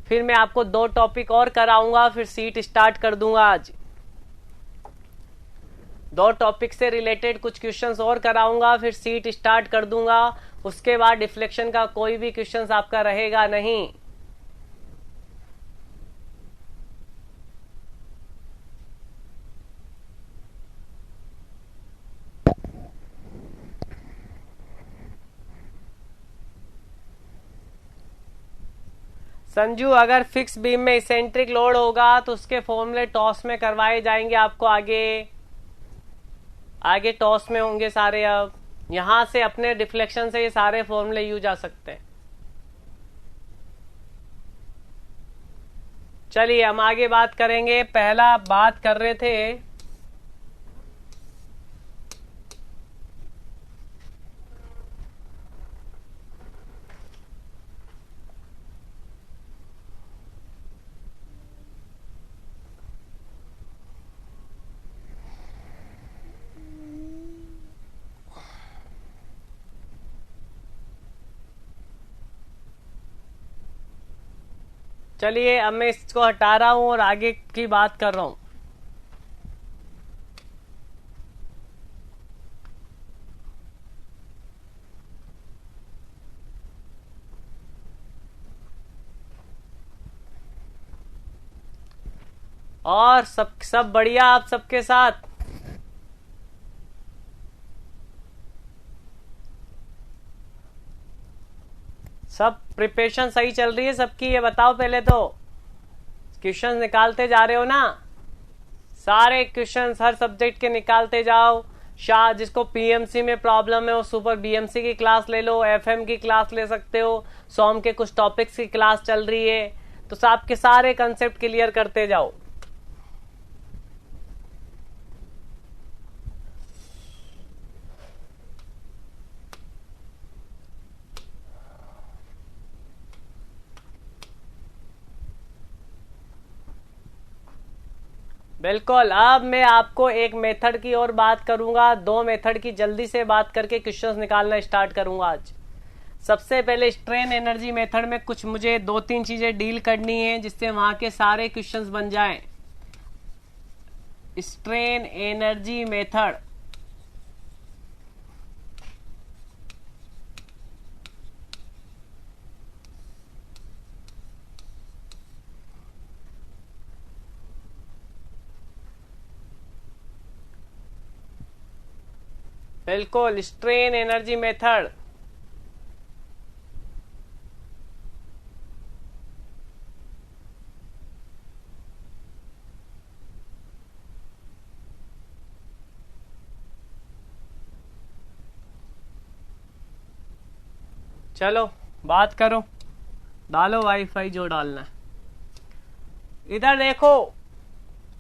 फिर मैं आपको 2 टॉपिक और कराऊंगा, फिर सीट स्टार्ट कर दूंगा। आज 2 टॉपिक से रिलेटेड कुछ क्वेश्चंस और कराऊंगा, फिर सीट स्टार्ट कर दूंगा। उसके बाद डिफ्लेक्शन का कोई भी क्वेश्चंस आपका रहेगा नहीं। संजू अगर फिक्स बीम में इसेंट्रिक लोड होगा तो उसके फॉर्मूले टॉस में करवाए जाएंगे आपको। आगे आगे टॉस में होंगे सारे। अब यहां से अपने डिफ्लेक्शन से ये सारे फॉर्मूले यूज आ सकते हैं। चलिए हम आगे बात करेंगे। पहला बात कर रहे थे चलिए अब मैं इसको हटा रहा हूं और आगे की बात कर रहा हूं। और सब बढ़िया आप सबके साथ? सब प्रिपरेशन सही चल रही है सबकी? ये बताओ पहले तो, क्वेश्चन निकालते जा रहे हो ना? सारे क्वेश्चन हर सब्जेक्ट के निकालते जाओ। शाह जिसको पीएमसी में प्रॉब्लम है वो सुपर बीएमसी की क्लास ले लो, एफएम की क्लास ले सकते हो, सोम के कुछ टॉपिक्स की क्लास चल रही है, तो आपके सारे कंसेप्ट क्लियर करते जाओ। बिल्कुल। अब मैं आपको एक मेथड की और बात करूंगा, 2 मेथड की जल्दी से बात करके क्वेश्चंस निकालना स्टार्ट करूंगा आज। सबसे पहले स्ट्रेन एनर्जी मेथड में कुछ मुझे 2-3 चीजें डील करनी है जिससे वहां के सारे क्वेश्चंस बन जाएं। स्ट्रेन एनर्जी मेथड, बिल्कुल स्ट्रेन एनर्जी मेथड। चलो बात करो, डालो वाईफाई जो डालना है। इधर देखो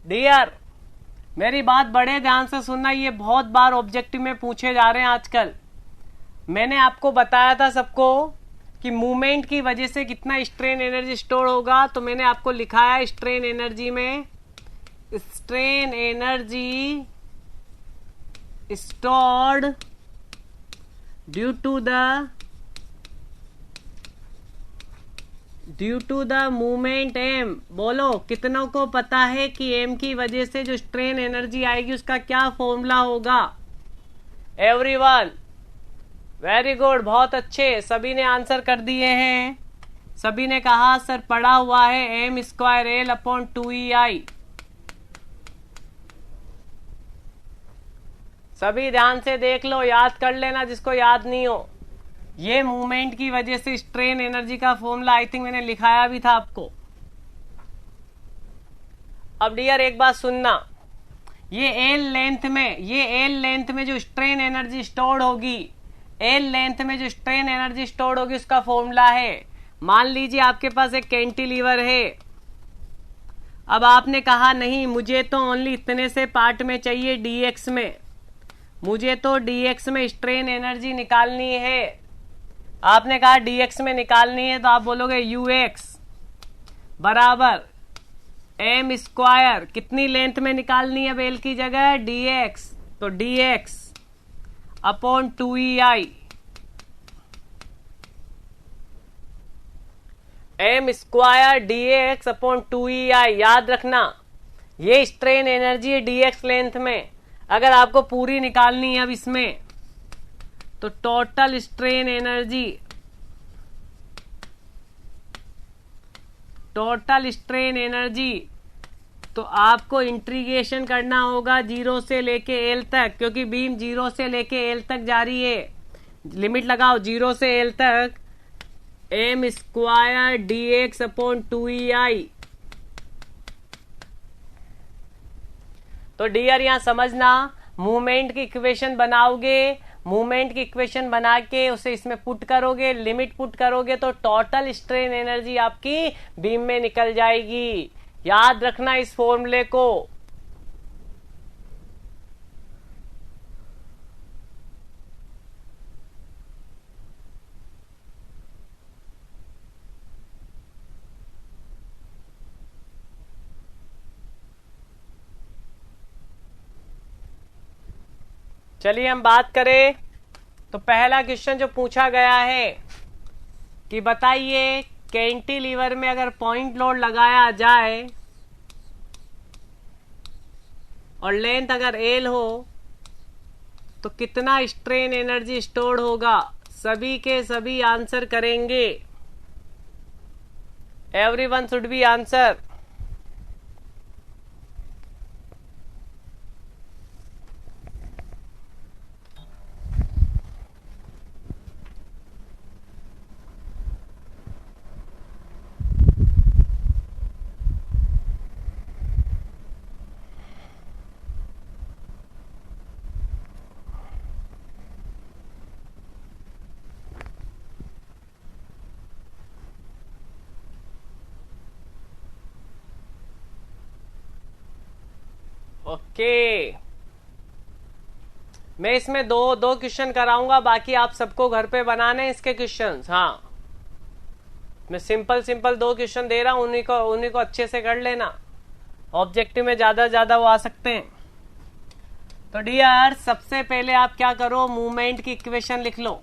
डियर, मेरी बात बड़े ध्यान से सुनना, ये बहुत बार ऑब्जेक्टिव में पूछे जा रहे हैं आजकल। मैंने आपको बताया था सबको कि मूवमेंट की वजह से कितना स्ट्रेन एनर्जी स्टोर होगा, तो मैंने आपको लिखा है स्ट्रेन एनर्जी में, strain energy stored due to the movement M. बोलो कितनों को पता है कि एम की वजह से जो स्ट्रेन एनर्जी आएगी उसका क्या फॉर्मूला होगा? एवरीवन वेरी गुड, बहुत अच्छे, सभी ने आंसर कर दिए हैं। सभी ने कहा सर पढ़ा हुआ है M square L upon 2EI। सभी ध्यान से देख लो, याद कर लेना जिसको याद नहीं हो। ये मूवमेंट की वजह से स्ट्रेन एनर्जी का फॉर्मूला आई थिंक मैंने लिखाया भी था आपको। अब डियर एक बात सुनना, ये एल लेंथ में जो स्ट्रेन एनर्जी स्टोर्ड होगी, एल लेंथ में जो स्ट्रेन एनर्जी स्टोर्ड होगी उसका फॉर्मूला है। मान लीजिए आपके पास एक कैंटिलीवर है। अब आपने कहा नहीं मुझे तो ओनली इतने से पार्ट में चाहिए डीएक्स में, मुझे तो डीएक्स में स्ट्रेन एनर्जी निकालनी है। आपने कहा डीएक्स में निकालनी है, तो आप बोलोगे यूएक्स बराबर एम स्क्वायर, कितनी लेंथ में निकालनी है बेल की जगह? डीएक्स, तो DX upon 2EI। M square DX upon 2EI। याद रखना ये स्ट्रेन एनर्जी है डीएक्स लेंथ में। अगर आपको पूरी निकालनी है अब इसमें, तो टोटल स्ट्रेन एनर्जी तो आपको इंटीग्रेशन करना होगा 0 से लेके एल तक, क्योंकि बीम 0 से लेके एल तक जा रही है। लिमिट लगाओ 0 से एल तक, M square DX upon 2EI। तो डियर यहां समझना, मूवमेंट की इक्वेशन बनाओगे, मूवमेंट की इक्वेशन बना के उसे इसमें पुट करोगे, लिमिट पुट करोगे, तो टोटल स्ट्रेन एनर्जी आपकी बीम में निकल जाएगी। याद रखना इस फॉर्मूले को। चलिए हम बात करें, तो पहला क्वेश्चन जो पूछा गया है कि बताइए कैंटिलीवर में अगर पॉइंट लोड लगाया जाए और लेंथ अगर एल हो तो कितना स्ट्रेन एनर्जी स्टोर्ड होगा? सभी के सभी आंसर करेंगे। Everyone should B answer. Okay, मैं इसमें दो क्वेश्चन कराऊंगा, बाकी आप सबको घर पे बनाने इसके क्वेश्चंस। हाँ, मैं सिंपल 2 क्वेश्चन दे रहा हूं, उन्हीं को अच्छे से कर लेना। ऑब्जेक्टिव में ज्यादा वो आ सकते हैं। तो डियर सबसे पहले आप क्या करो, मूवमेंट की इक्वेशन लिख लो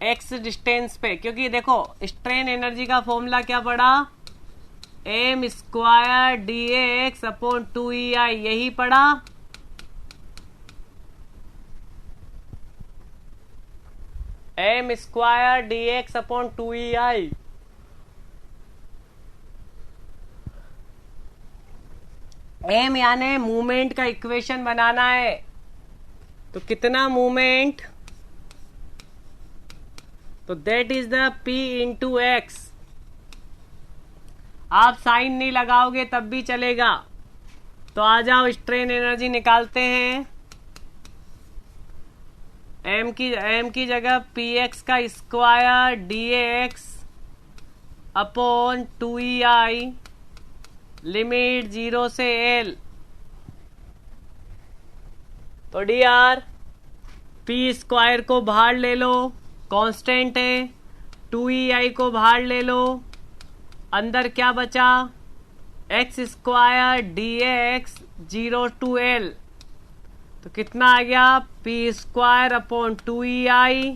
एक्स डिस्टेंस पे, क्योंकि देखो स्ट्रेन एनर्जी का फॉर्मूला क्या पड़ा? M square DX upon 2EI, यही पड़ा। M square DX upon 2EI। M यानी मूवमेंट का इक्वेशन बनाना है, तो कितना मूवमेंट, तो that is the P into X. आप साइन नहीं लगाओगे तब भी चलेगा। तो आ जाओ स्ट्रेन एनर्जी निकालते हैं। एम की जगह पी एक्स का square D x upon 2EI limit 0 से L। तो डियर पी स्क्वायर को बाहर ले लो, कांस्टेंट है, 2EI को बाहर ले लो, अंदर क्या बचा, X square dx 0 to L। तो कितना आ गया, पी स्क्वायर अपॉन 2EI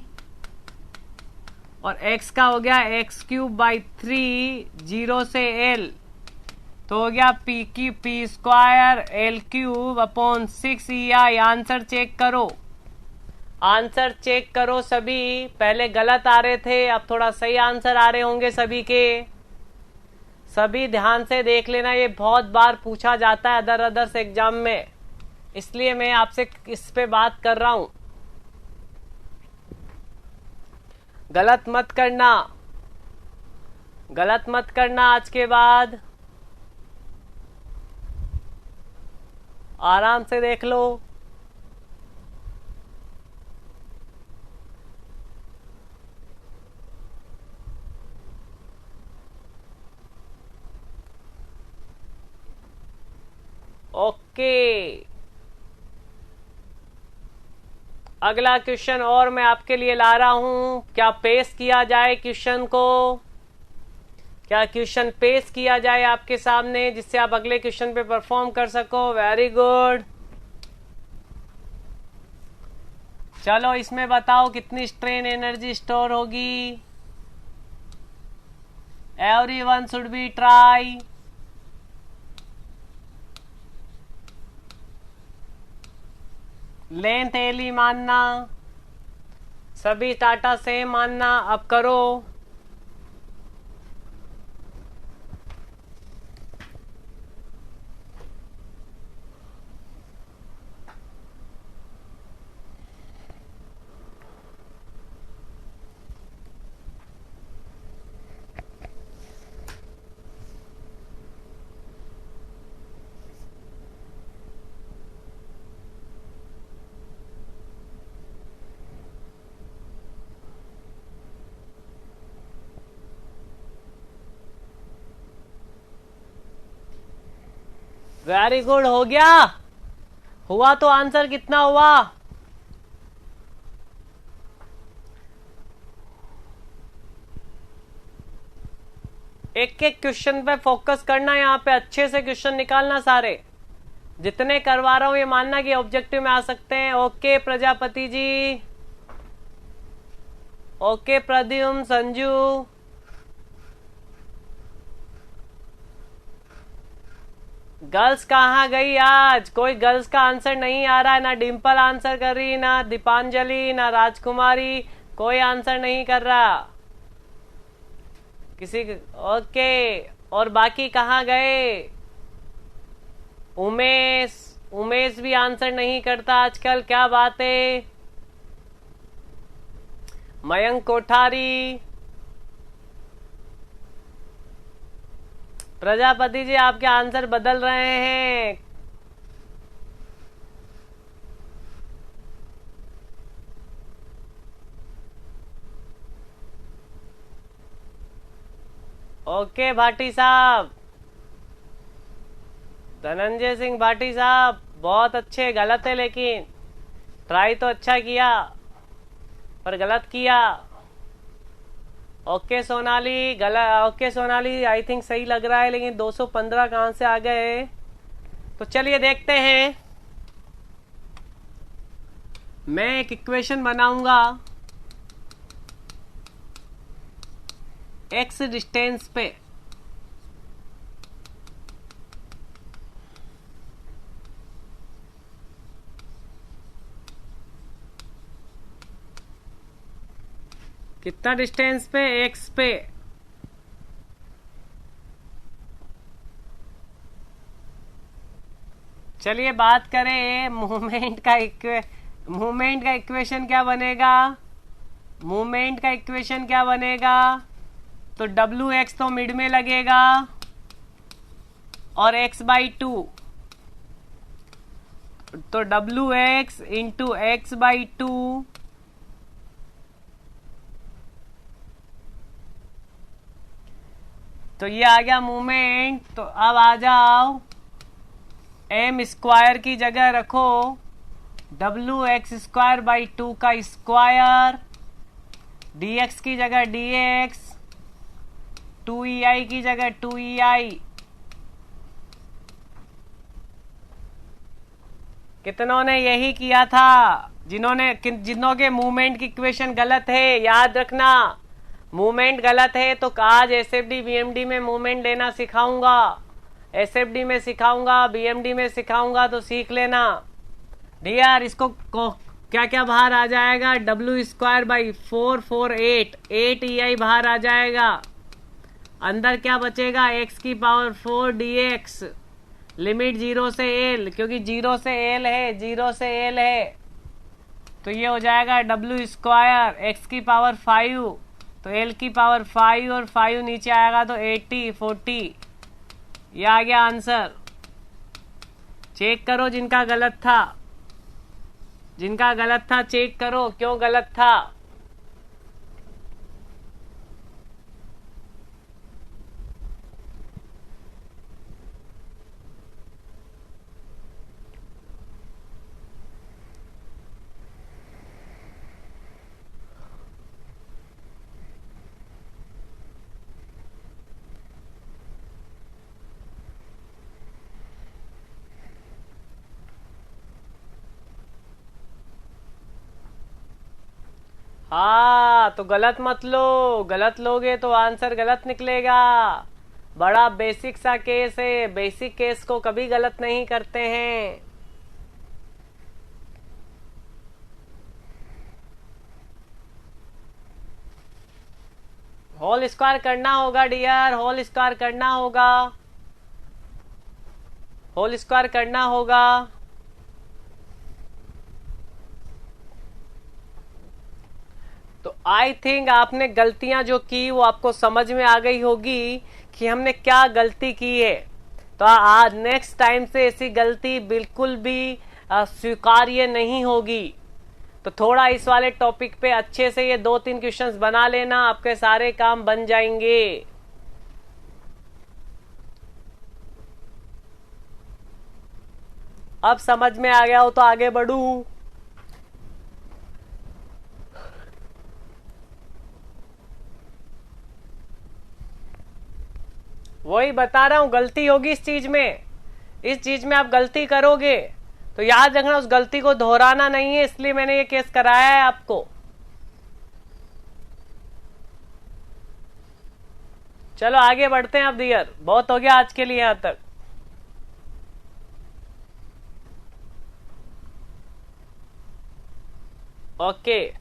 और x का हो गया एक्स क्यूब बाई 3 0 से L। तो हो गया P square L cube upon 6EI। Answer check करो, आंसर चेक करो सभी। पहले गलत आ रहे थे, अब थोड़ा सही आंसर आ रहे होंगे सभी के। सभी ध्यान से देख लेना, ये बहुत बार पूछा जाता है अदर्स एग्जाम में, इसलिए मैं आपसे इस पे बात कर रहा हूं। गलत मत करना, गलत मत करना। आज के बाद आराम से देख लो। ओके, अगला क्वेश्चन और मैं आपके लिए ला रहा हूं। क्या पेश किया जाए क्वेश्चन को, क्या क्वेश्चन पेश किया जाए आपके सामने जिससे आप अगले क्वेश्चन पे परफॉर्म कर सको। Very good. चलो इसमें बताओ कितनी स्ट्रेन एनर्जी स्टोर होगी। Everyone should be try. Length एली मानना, सभी टाटा सेम मानना। अब करो। वेरी गुड, हो गया। हुआ तो आंसर कितना हुआ, एक एक क्वेश्चन पे फोकस करना, यहाँ पे अच्छे से क्वेश्चन निकालना सारे। जितने करवा रहा हूं ये मानना कि ऑब्जेक्टिव में आ सकते हैं। Okay Prajapati ji, okay Pradyumna, Sanju, girls कहाँ गई आज? कोई गर्ल्स का आंसर नहीं आ रहा है, ना डिम्पल आंसर कर रही, ना दीपांजलि, ना राजकुमारी, कोई आंसर नहीं कर रहा किसी। ओके, और बाकी कहाँ गए? उमेश, उमेश भी आंसर नहीं करता आजकल, क्या बात है। मयंक कोठारी, प्रजापति जी आपके आंसर बदल रहे हैं। ओके भाटी साहब, धनंजय सिंह भाटी साहब बहुत अच्छे। गलत है लेकिन ट्राई तो अच्छा किया पर गलत किया। ओके सोनाली, गलत। ओके सोनाली आई थिंक सही लग रहा है, लेकिन 215 कहां से आ गए? तो चलिए देखते हैं। मैं एक इक्वेशन बनाऊंगा एक्स डिस्टेंस पे, कितना डिस्टेंस पे? एक्स पे। चलिए बात करें मूवमेंट का इक्वेशन क्या बनेगा? मूवमेंट का इक्वेशन क्या बनेगा? तो डब्ल्यू एक्स तो मिड में लगेगा और एक्स बाई टू, तो W x into x by two तो ये आ गया मूवमेंट। तो अब आ जाओ, एम स्क्वायर की जगह रखो WX²/2 का स्क्वायर, dx की जगह dx, 2EI की जगह 2EI। कितनों ने यही किया था? जिन्हों के मूवमेंट की इक्वेशन गलत है, याद रखना। मूवमेंट गलत है तो आज एसएफडी बीएमडी में मूवमेंट लेना सिखाऊंगा, एसएफडी में सिखाऊंगा, बीएमडी में सिखाऊंगा, तो सीख लेना। यार इसको क्या क्या बाहर आ जाएगा? W²/4 8 EI बाहर आ जाएगा। अंदर क्या बचेगा? x⁴ dx, लिमिट 0 से l, क्योंकि 0 से l है, 0 से l है। तो ये हो जाएगा W² x⁵, तो l⁵ और 5 नीचे आएगा तो 80 40। ये आ गया आंसर। चेक करो जिनका गलत था, जिनका गलत था चेक करो क्यों गलत था। हाँ तो गलत मत लो, गलत लोगे तो आंसर गलत निकलेगा। बड़ा बेसिक सा केस है, बेसिक केस को कभी गलत नहीं करते हैं। होल स्क्वायर करना होगा डियर, होल स्क्वायर करना होगा, होल स्क्वायर करना होगा। तो आई थिंक आपने गलतियां जो की वो आपको समझ में आ गई होगी कि हमने क्या गलती की है। तो आज नेक्स्ट टाइम से ऐसी गलती बिल्कुल भी स्वीकार्य नहीं होगी। तो थोड़ा इस वाले टॉपिक पे अच्छे से ये 2-3 क्वेश्चंस बना लेना, आपके सारे काम बन जाएंगे। अब समझ में आ गया हो तो आगे बढ़ूं। वही बता रहा हूं, गलती होगी इस चीज में, इस चीज में आप गलती करोगे तो याद रखना उस गलती को दोहराना नहीं है, इसलिए मैंने ये केस कराया है आपको। चलो आगे बढ़ते हैं अब डियर, बहुत हो गया आज के लिए यहां तक। ओके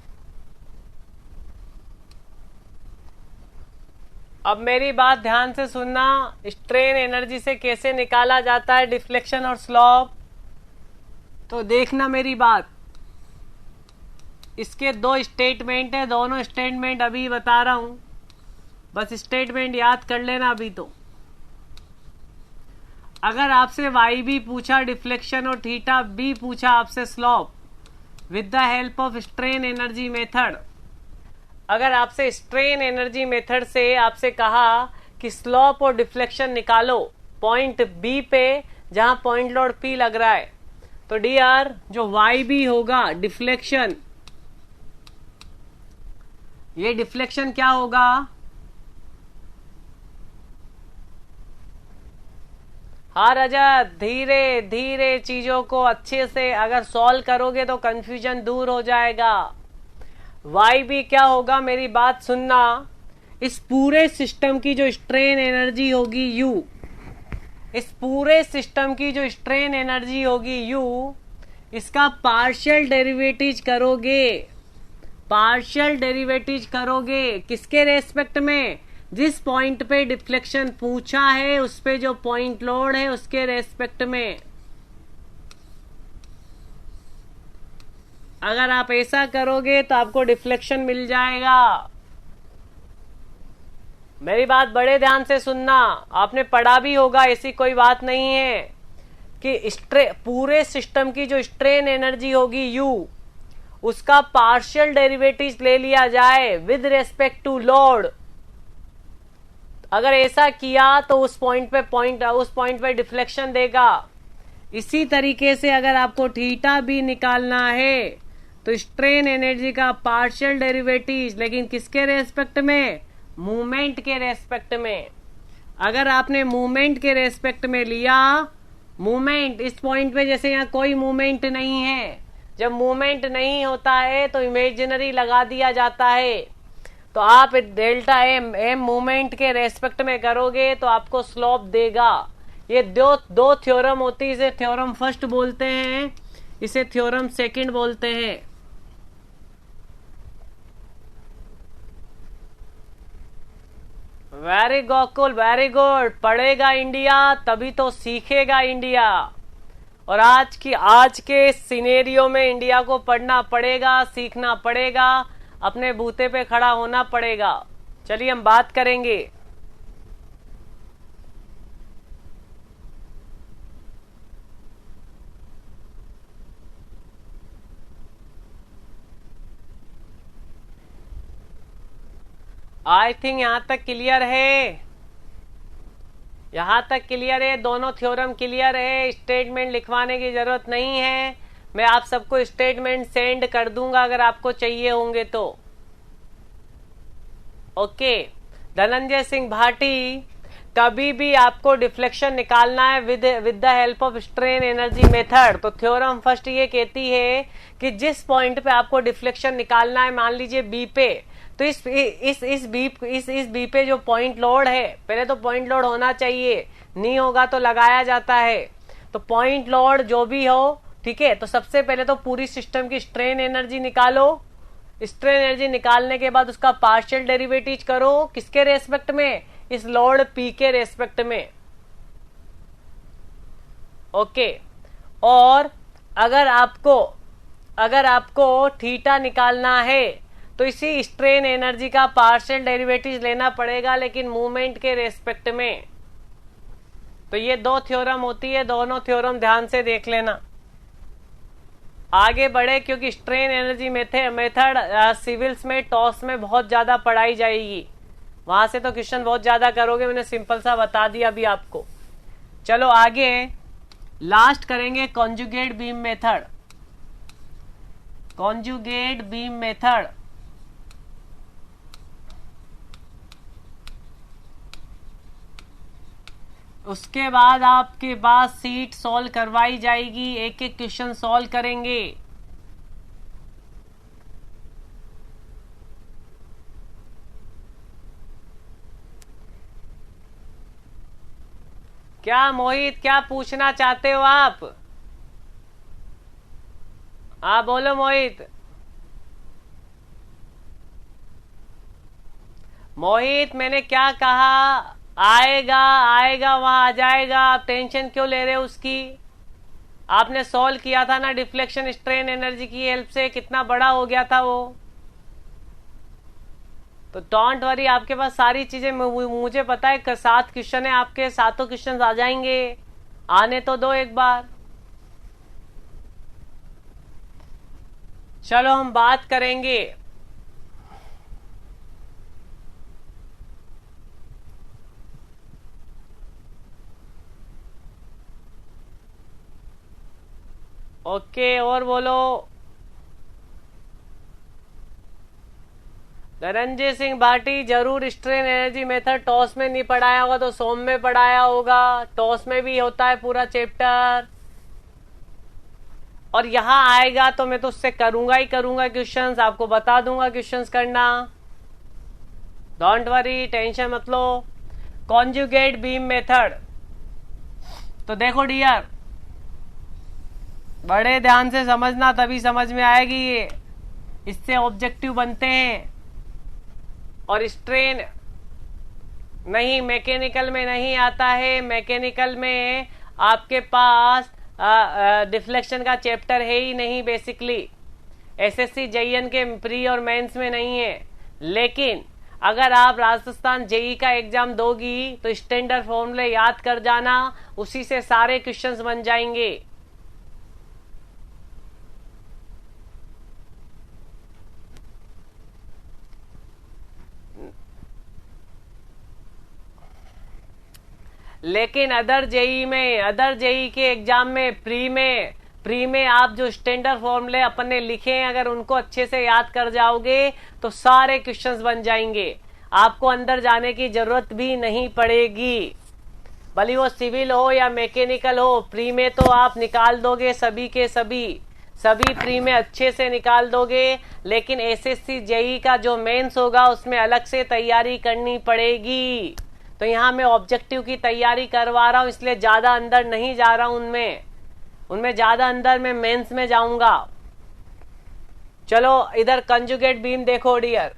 अब मेरी बात ध्यान से सुनना। स्ट्रेन एनर्जी से कैसे निकाला जाता है डिफ्लेक्शन और स्लॉप, तो देखना मेरी बात। इसके 2 स्टेटमेंट है, दोनों स्टेटमेंट अभी बता रहा हूं, बस स्टेटमेंट याद कर लेना अभी। तो अगर आपसे वाई भी पूछा डिफ्लेक्शन और थीटा बी पूछा आपसे slope with the help of strain energy method, अगर आपसे स्ट्रेन एनर्जी मेथड से आपसे कहा कि स्लॉप और डिफ्लेक्शन निकालो पॉइंट बी पे जहां पॉइंट लोड पी लग रहा है, तो डियर जो वाई बी होगा डिफ्लेक्शन, ये डिफ्लेक्शन क्या होगा? हाँ रजत, धीरे धीरे चीजों को अच्छे से अगर सॉल्व करोगे तो कंफ्यूजन दूर हो जाएगा। वाई भी क्या होगा, मेरी बात सुनना। इस पूरे सिस्टम की जो स्ट्रेन एनर्जी होगी यू, इस पूरे सिस्टम की जो स्ट्रेन एनर्जी होगी यू, इसका पार्शियल डेरिवेटिव करोगे, पार्शियल डेरिवेटिव करोगे किसके रेस्पेक्ट में? जिस पॉइंट पे डिफ्लेक्शन पूछा है उस पे जो पॉइंट लोड है उसके रेस्पेक्ट में। अगर आप ऐसा करोगे तो आपको डिफ्लेक्शन मिल जाएगा। मेरी बात बड़े ध्यान से सुनना, आपने पढ़ा भी होगा, ऐसी कोई बात नहीं है कि पूरे सिस्टम की जो स्ट्रेन एनर्जी होगी यू, उसका पार्शियल डेरिवेटिव ले लिया जाए विद रेस्पेक्ट टू लोड। अगर ऐसा किया तो उस पॉइंट पे डिफ्लेक्शन देगा। इसी तरीके से अगर आपको थीटा भी निकालना है तो स्ट्रेन एनर्जी का पार्शियल डेरिवेटिव, लेकिन किसके रेस्पेक्ट में? मूवमेंट के रेस्पेक्ट में। अगर आपने मूवमेंट के रेस्पेक्ट में लिया, मूवमेंट इस पॉइंट पे जैसे यहाँ कोई मूवमेंट नहीं है, जब मूवमेंट नहीं होता है तो इमेजिनरी लगा दिया जाता है। तो आप डेल्टा एम मूवमेंट के रेस्पेक्ट में करोगे तो आपको स्लोप देगा। ये दो थ्योरम होती है, इसे थ्योरम फर्स्ट बोलते हैं, इसे थ्योरम सेकंड बोलते हैं। Very Gokul, very good. पढ़ेगा इंडिया तभी तो सीखेगा इंडिया। और आज के सिनेरियो में इंडिया को पढ़ना पड़ेगा, सीखना पड़ेगा, अपने बूते पे खड़ा होना पड़ेगा। चलिए हम बात करेंगे। आई थिंक यहां तक क्लियर है, यहां तक क्लियर है, दोनों थ्योरम क्लियर है। स्टेटमेंट लिखवाने की जरूरत नहीं है, मैं आप सबको स्टेटमेंट सेंड कर दूंगा अगर आपको चाहिए होंगे तो। ओके, धनंजय सिंह भाटी, कभी भी आपको डिफ्लेक्शन निकालना है with the help of strain energy method, तो थ्योरम फर्स्ट ये कहती है कि जिस पॉइंट पे आपको डिफ्लेक्शन निकालना है, मान लीजिए बी पे, तो इस बी पे जो पॉइंट लोड है, पहले तो पॉइंट लोड होना चाहिए, नहीं होगा तो लगाया जाता है। तो पॉइंट लोड जो भी हो, ठीक है, तो सबसे पहले तो पूरी सिस्टम की स्ट्रेन एनर्जी निकालो। स्ट्रेन एनर्जी निकालने के बाद उसका पार्शियल डेरिवेटिव करो, किसके रेस्पेक्ट में? इस लोड पी के रेस्पेक्ट में। ओके, और अगर आपको थीटा निकालना है तो इसी स्ट्रेन एनर्जी का पार्शियल डेरिवेटिव लेना पड़ेगा, लेकिन मूवमेंट के रेस्पेक्ट में। तो ये दो थ्योरम होती है, दोनों थ्योरम ध्यान से देख लेना। आगे बढ़े, क्योंकि स्ट्रेन एनर्जी मेथड सिविल्स में, टॉस में बहुत ज्यादा पढ़ाई जाएगी, वहां से तो क्वेश्चन बहुत ज्यादा करोगे, मैंने सिंपल सा बता दिया अभी आपको। चलो आगे लास्ट करेंगे conjugate beam method. Conjugate beam method, उसके बाद आपके पास सीट सॉल्व करवाई जाएगी, एक एक क्वेश्चन सॉल्व करेंगे। क्या मोहित, क्या पूछना चाहते हो आप? हाँ बोलो मोहित। मोहित मैंने क्या कहा? आएगा आएगा, वहां आ जाएगा, आप टेंशन क्यों ले रहे हो उसकी? आपने सॉल्व किया था ना डिफ्लेक्शन स्ट्रेन एनर्जी की हेल्प से, कितना बड़ा हो गया था वो। तो डोंट वरी, आपके पास सारी चीजें, मुझे पता है 7 क्वेश्चन है आपके, 7 क्वेश्चन आ जाएंगे, आने तो दो एक बार। चलो हम बात करेंगे। ओके, और बोलो। धनंजय सिंह भाटी, जरूर स्ट्रेन एनर्जी मेथड टॉस में नहीं पढ़ाया होगा तो सोम में पढ़ाया होगा, टॉस में भी होता है पूरा चैप्टर। और यहां आएगा तो मैं तो उससे करूंगा ही करूंगा क्वेश्चंस, आपको बता दूंगा क्वेश्चंस करना, डोंट वरी, टेंशन मत लो। कॉन्जुगेट बीम मेथड, तो देखो डियर, बड़े ध्यान से समझना तभी समझ में आएगी ये, इससे ऑब्जेक्टिव बनते हैं। और स्ट्रेन नहीं, मैकेनिकल में नहीं आता है, मैकेनिकल में आपके पास डिफ्लेक्शन का चैप्टर है ही नहीं बेसिकली, एसएससी जेईएन के प्री और मेंस में नहीं है। लेकिन अगर आप राजस्थान जेई का एग्जाम दोगी तो स्टैंडर्ड फॉर्मूले याद कर जाना, उसी से सारे क्वेश्चंस बन जाएंगे। लेकिन अदर जेई के एग्जाम में प्री में आप जो स्टैंडर्ड फॉर्मूले अपन ने लिखे हैं अगर उनको अच्छे से याद कर जाओगे तो सारे क्वेश्चंस बन जाएंगे, आपको अंदर जाने की जरूरत भी नहीं पड़ेगी। भले वो सिविल हो या मैकेनिकल हो, प्री में तो आप निकाल दोगे सभी के सभी प्री में अच्छे से निकाल दोगे। लेकिन एसएससी जेई का जो मेंस होगा उसमें अलग से तैयारी करनी पड़ेगी। तो यहाँ मैं ऑब्जेक्टिव की तैयारी करवा रहा हूँ, इसलिए ज्यादा अंदर नहीं जा रहा हूं उनमें ज्यादा अंदर मैं मेंस में जाऊंगा। चलो इधर कंजुगेट बीम देखो डियर।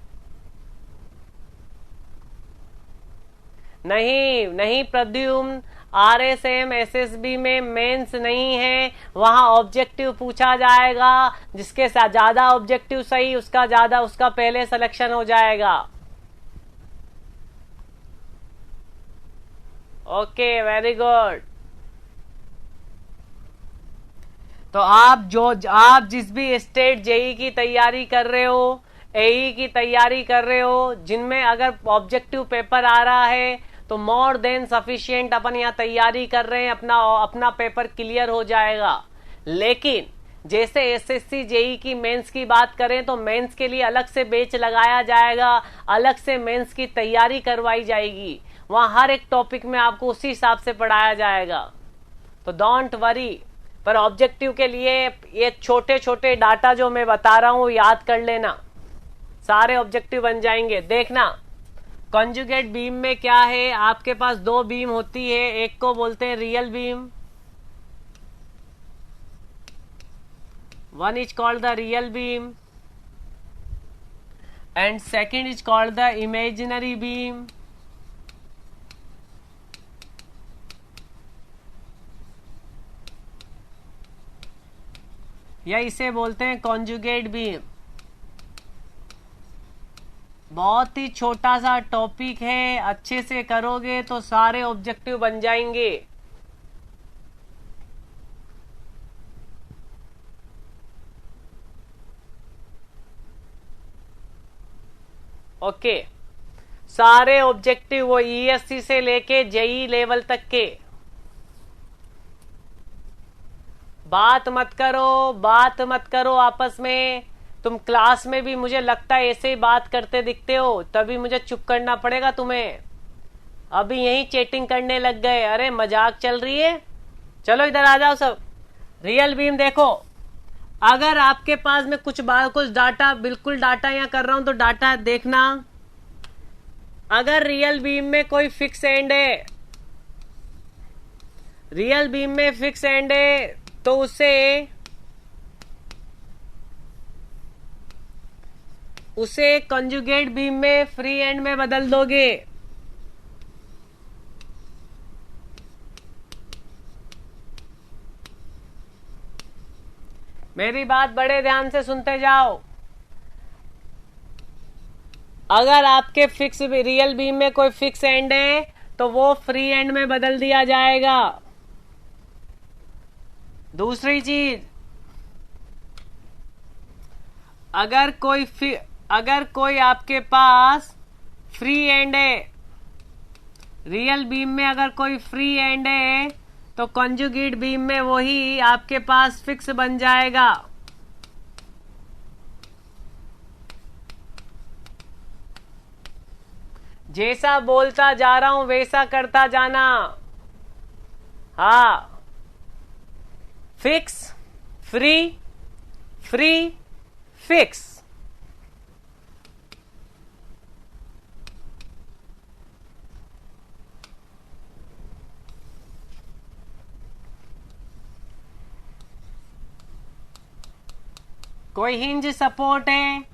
नहीं प्रद्युम्न, आरएसएम एसएसबी में मेंस नहीं है, वहां ऑब्जेक्टिव पूछा जाएगा। जिसके साथ ज्यादा ऑब्जेक्टिव सही उसका पहले सिलेक्शन हो जाएगा। Okay very good. तो आप जिस भी स्टेट जेई की तैयारी कर रहे हो, एई की तैयारी कर रहे हो, जिनमें अगर ऑब्जेक्टिव पेपर आ रहा है तो मोर देन सफिशिएंट अपन यहाँ तैयारी कर रहे हैं, अपना पेपर क्लियर हो जाएगा। लेकिन जैसे एसएससी जेई की मेंस की बात करें तो मेंस के लिए अलग से बैच लगाया जाएगा, अलग से मेंस की तैयारी करवाई जाएगी। वहां हर एक टॉपिक में आपको उसी हिसाब से पढ़ाया जाएगा, तो डोंट वरी। पर ऑब्जेक्टिव के लिए ये छोटे छोटे डाटा जो मैं बता रहा हूं याद कर लेना, सारे ऑब्जेक्टिव बन जाएंगे। देखना कॉन्जुगेट बीम में क्या है, आपके पास दो बीम होती है, एक को बोलते हैं real beam, one is called the real beam and second is called the imaginary beam। या इसे बोलते हैं कॉन्जुगेट बीम। बहुत ही छोटा सा टॉपिक है, अच्छे से करोगे तो सारे ऑब्जेक्टिव बन जाएंगे। ओके सारे ऑब्जेक्टिव वो ईएससी से लेके जेई लेवल तक के। बात मत करो आपस में। तुम क्लास में भी मुझे लगता है ऐसे ही बात करते दिखते हो, तभी मुझे चुप करना पड़ेगा तुम्हें। अभी यही चैटिंग करने लग गए, अरे मजाक चल रही है। चलो इधर आ जाओ सब। रियल बीम देखो, अगर आपके पास में कुछ डाटा, बिल्कुल डाटा यहाँ कर रहा हूं तो डाटा देखना। अगर रियल बीम में कोई फिक्स एंड है, रियल बीम में फिक्स एंड है तो उसे कंजुगेट बीम में फ्री एंड में बदल दोगे। मेरी बात बड़े ध्यान से सुनते जाओ। अगर आपके फिक्स रियल बीम में कोई फिक्स एंड है तो वो फ्री एंड में बदल दिया जाएगा। दूसरी चीज, अगर कोई आपके पास फ्री एंड है, रियल बीम में अगर कोई फ्री एंड है तो कंजुगेट बीम में वही आपके पास फिक्स बन जाएगा। जैसा बोलता जा रहा हूं वैसा करता जाना। हाँ, फिक्स, फ्री, फ्री, फिक्स। कोई हिंज सपोर्ट है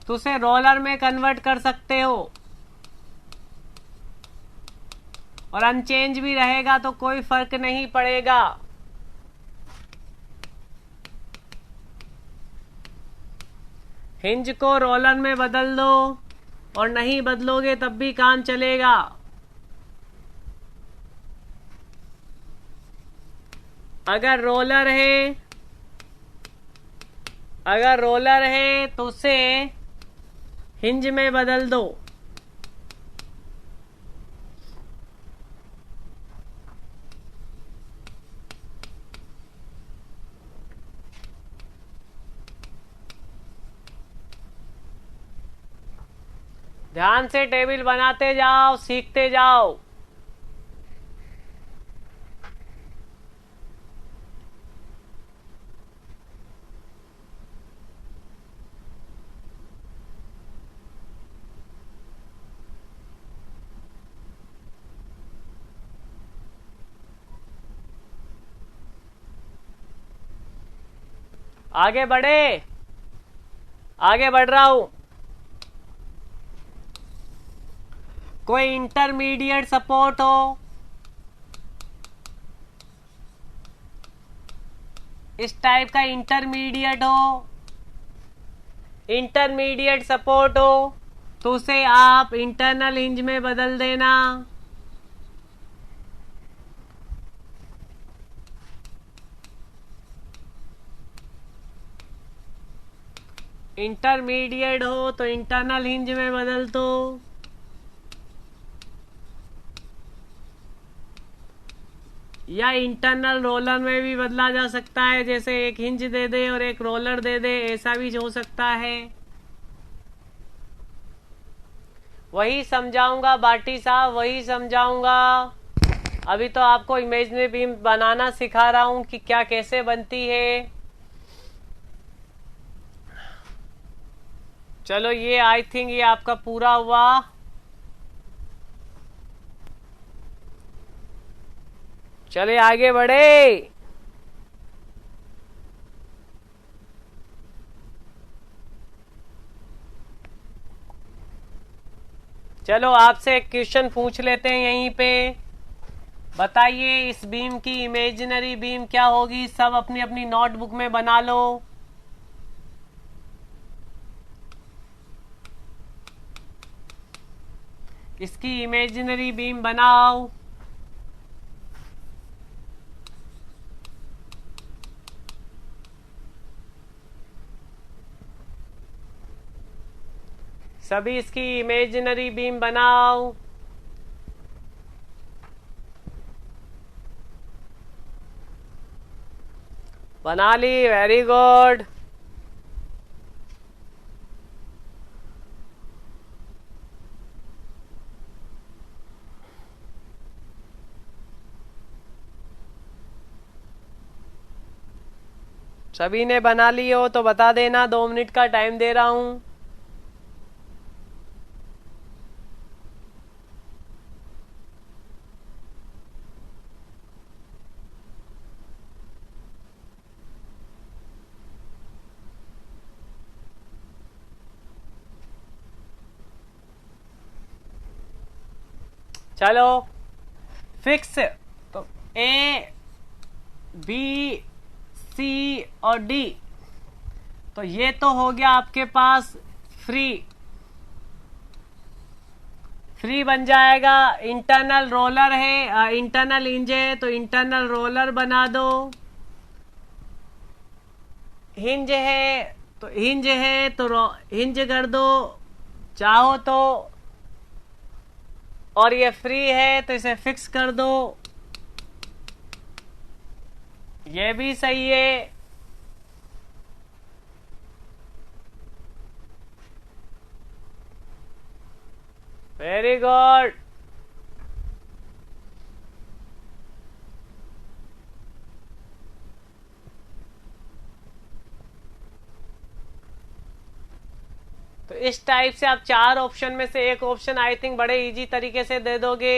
तो उसे रोलर में कन्वर्ट कर सकते हो, और अनचेंज भी रहेगा तो कोई फर्क नहीं पड़ेगा। हिंज को रोलर में बदल दो, और नहीं बदलोगे तब भी काम चलेगा। अगर रोलर है तो उसे हिंज में बदल दो। ध्यान से टेबल बनाते जाओ, सीखते जाओ। आगे बढ़े, आगे बढ़ रहा हूं। कोई इंटरमीडिएट सपोर्ट हो, इस टाइप का इंटरमीडिएट हो, इंटरमीडिएट सपोर्ट हो तो उसे आप इंटरनल हिंज में बदल देना। इंटरमीडिएट हो तो इंटरनल हिंज में बदल दो। या इंटरनल रोलर में भी बदला जा सकता है, जैसे एक हिंज दे दे और एक रोलर दे दे, ऐसा भी हो सकता है। वही समझाऊंगा बाटी साहब, वही समझाऊंगा। अभी तो आपको इमेजिनरी बीम बनाना सिखा रहा हूं कि क्या कैसे बनती है। चलो ये आई थिंक ये आपका पूरा हुआ। चलिए आगे बढ़े। चलो आपसे एक क्वेश्चन पूछ लेते हैं यहीं पे। बताइए इस बीम की इमेजिनरी बीम क्या होगी। सब अपनी अपनी नोटबुक में बना लो। इसकी इमेजिनरी बीम बनाओ। सभी इसकी इमेजिनरी बीम बनाओ। बना ली, वेरी गुड। सभी ने बना ली हो तो बता देना, 2 मिनट का टाइम दे रहा हूं। चलो फिक्स। तो ए बी सी और डी, तो ये तो हो गया आपके पास फ्री। फ्री बन जाएगा। इंटरनल रोलर है, इंटरनल इंज है तो इंटरनल रोलर बना दो। हिंज है तो हिंज कर दो चाहो तो। और ये फ्री है तो इसे फिक्स कर दो। ये भी सही है। Very good. तो इस टाइप से आप 4 ऑप्शन में से एक ऑप्शन आई थिंक बड़े इजी तरीके से दे दोगे।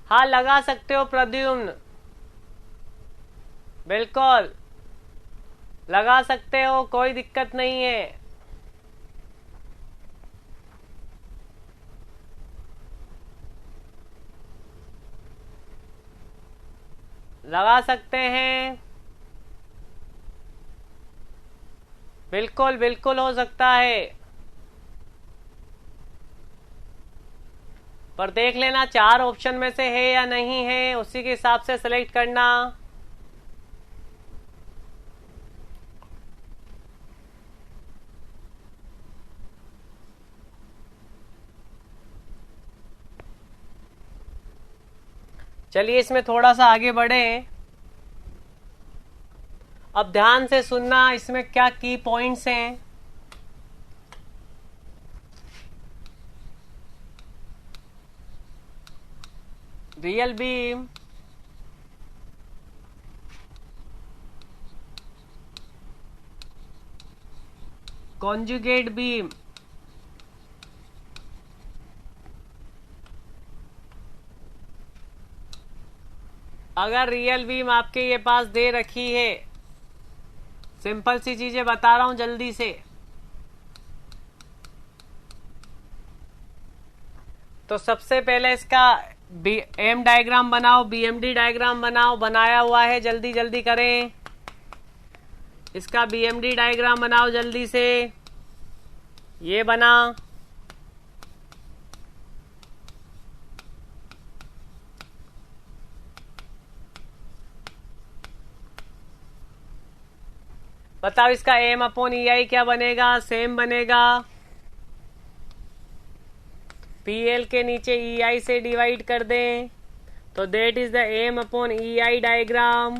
हाँ लगा सकते हो प्रद्युम्न, बिल्कुल लगा सकते हो, कोई दिक्कत नहीं है। लगा सकते हैं, बिल्कुल बिल्कुल हो सकता है। पर देख लेना 4 ऑप्शन में से है या नहीं है, उसी के हिसाब से सिलेक्ट करना। चलिए इसमें थोड़ा सा आगे बढ़े। अब ध्यान से सुनना, इसमें क्या की पॉइंट्स हैं। रियल बीम कॉन्जुगेट बीम अगर रियल बीम आपके ये पास दे रखी है, सिंपल सी चीजें बता रहा हूं जल्दी से, तो सबसे पहले इसका एम डायग्राम बनाओ, बीएमडी डायग्राम बनाओ, बनाया हुआ है, जल्दी जल्दी करें। इसका बीएमडी डायग्राम बनाओ जल्दी से, ये बना। बताओ इसका एम अपॉन ई आई क्या बनेगा? सेम बनेगा, पीएल के नीचे ई आई से डिवाइड कर दें, तो that is the M upon E I diagram.